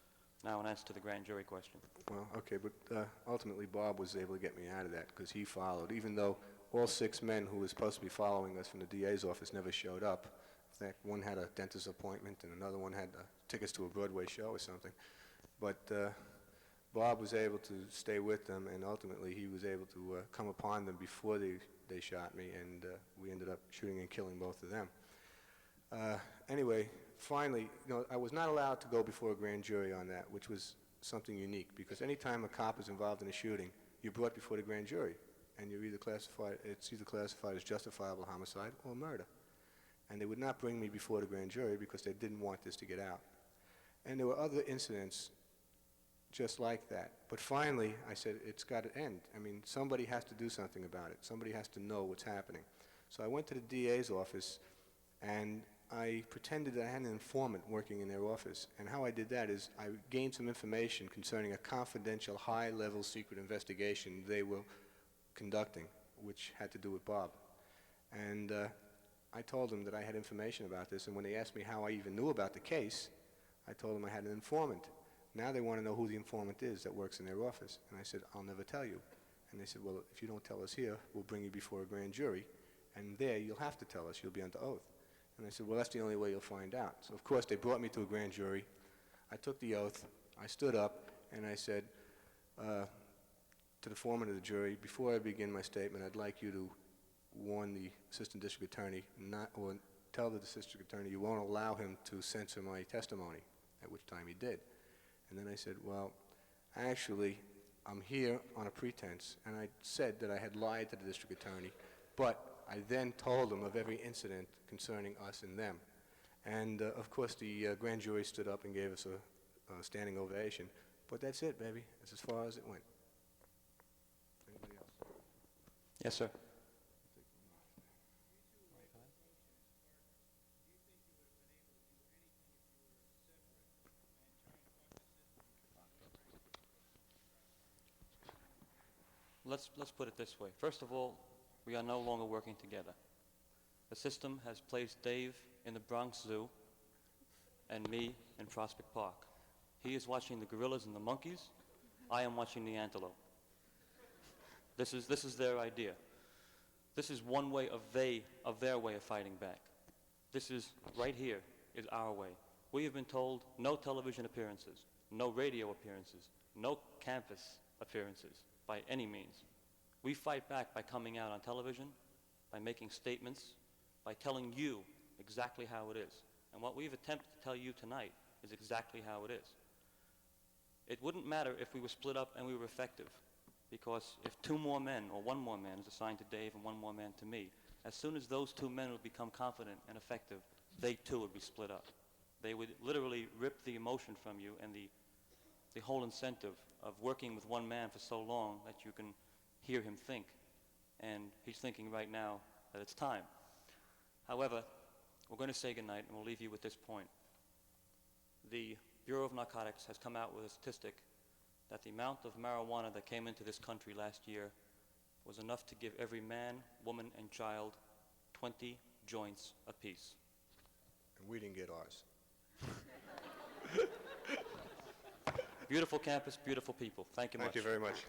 Now an answer to the grand jury question. Well, okay, but ultimately Bob was able to get me out of that because he followed, even though all 6 men who were supposed to be following us from the DA's office never showed up. In fact, one had a dentist appointment and another one had tickets to a Broadway show or something. But Bob was able to stay with them, and ultimately he was able to come upon them before they shot me, and we ended up shooting and killing both of them. Anyway, finally, I was not allowed to go before a grand jury on that, which was something unique, because any time a cop is involved in a shooting, you're brought before the grand jury, and it's either classified as justifiable homicide or murder. And they would not bring me before the grand jury because they didn't want this to get out. And there were other incidents just like that. But finally, I said, it's got to end. I mean, somebody has to do something about it. Somebody has to know what's happening. So I went to the DA's office, and I pretended that I had an informant working in their office. And how I did that is I gained some information concerning a confidential, high-level secret investigation they were conducting, which had to do with Bob. And I told them that I had information about this, and when they asked me how I even knew about the case, I told them I had an informant. Now they want to know who the informant is that works in their office. And I said, I'll never tell you. And they said, well, if you don't tell us here, we'll bring you before a grand jury, and there you'll have to tell us. You'll be under oath. And I said, well, that's the only way you'll find out. So, of course, they brought me to a grand jury. I took the oath. I stood up, and I said to the foreman of the jury, before I begin my statement, I'd like you to warn the assistant district attorney, or tell the district attorney you won't allow him to censor my testimony, at which time he did. And then I said, well, actually, I'm here on a pretense, and I said that I had lied to the district attorney, but I then told him of every incident concerning us and them. And, of course, the grand jury stood up and gave us a standing ovation. But that's it, baby. That's as far as it went. Anybody else? Yes, sir. Let's put it this way. First of all, we are no longer working together. The system has placed Dave in the Bronx Zoo and me in Prospect Park. He is watching the gorillas and the monkeys. I am watching the antelope. This is their idea. This is one way of their way of fighting back. This is, right here, is our way. We have been told no television appearances, no radio appearances, no campus appearances by any means. We fight back by coming out on television, by making statements, by telling you exactly how it is. And what we've attempted to tell you tonight is exactly how it is. It wouldn't matter if we were split up and we were effective, because if two more men, or one more man is assigned to Dave and one more man to me, as soon as those two men would become confident and effective, they too would be split up. They would literally rip the emotion from you and the whole incentive of working with one man for so long that you can hear him think. And he's thinking right now that it's time. However, we're going to say goodnight, and we'll leave you with this point. The Bureau of Narcotics has come out with a statistic that the amount of marijuana that came into this country last year was enough to give every man, woman, and child 20 joints apiece. And we didn't get ours. Beautiful campus, beautiful people. Thank you much. Thank you very much.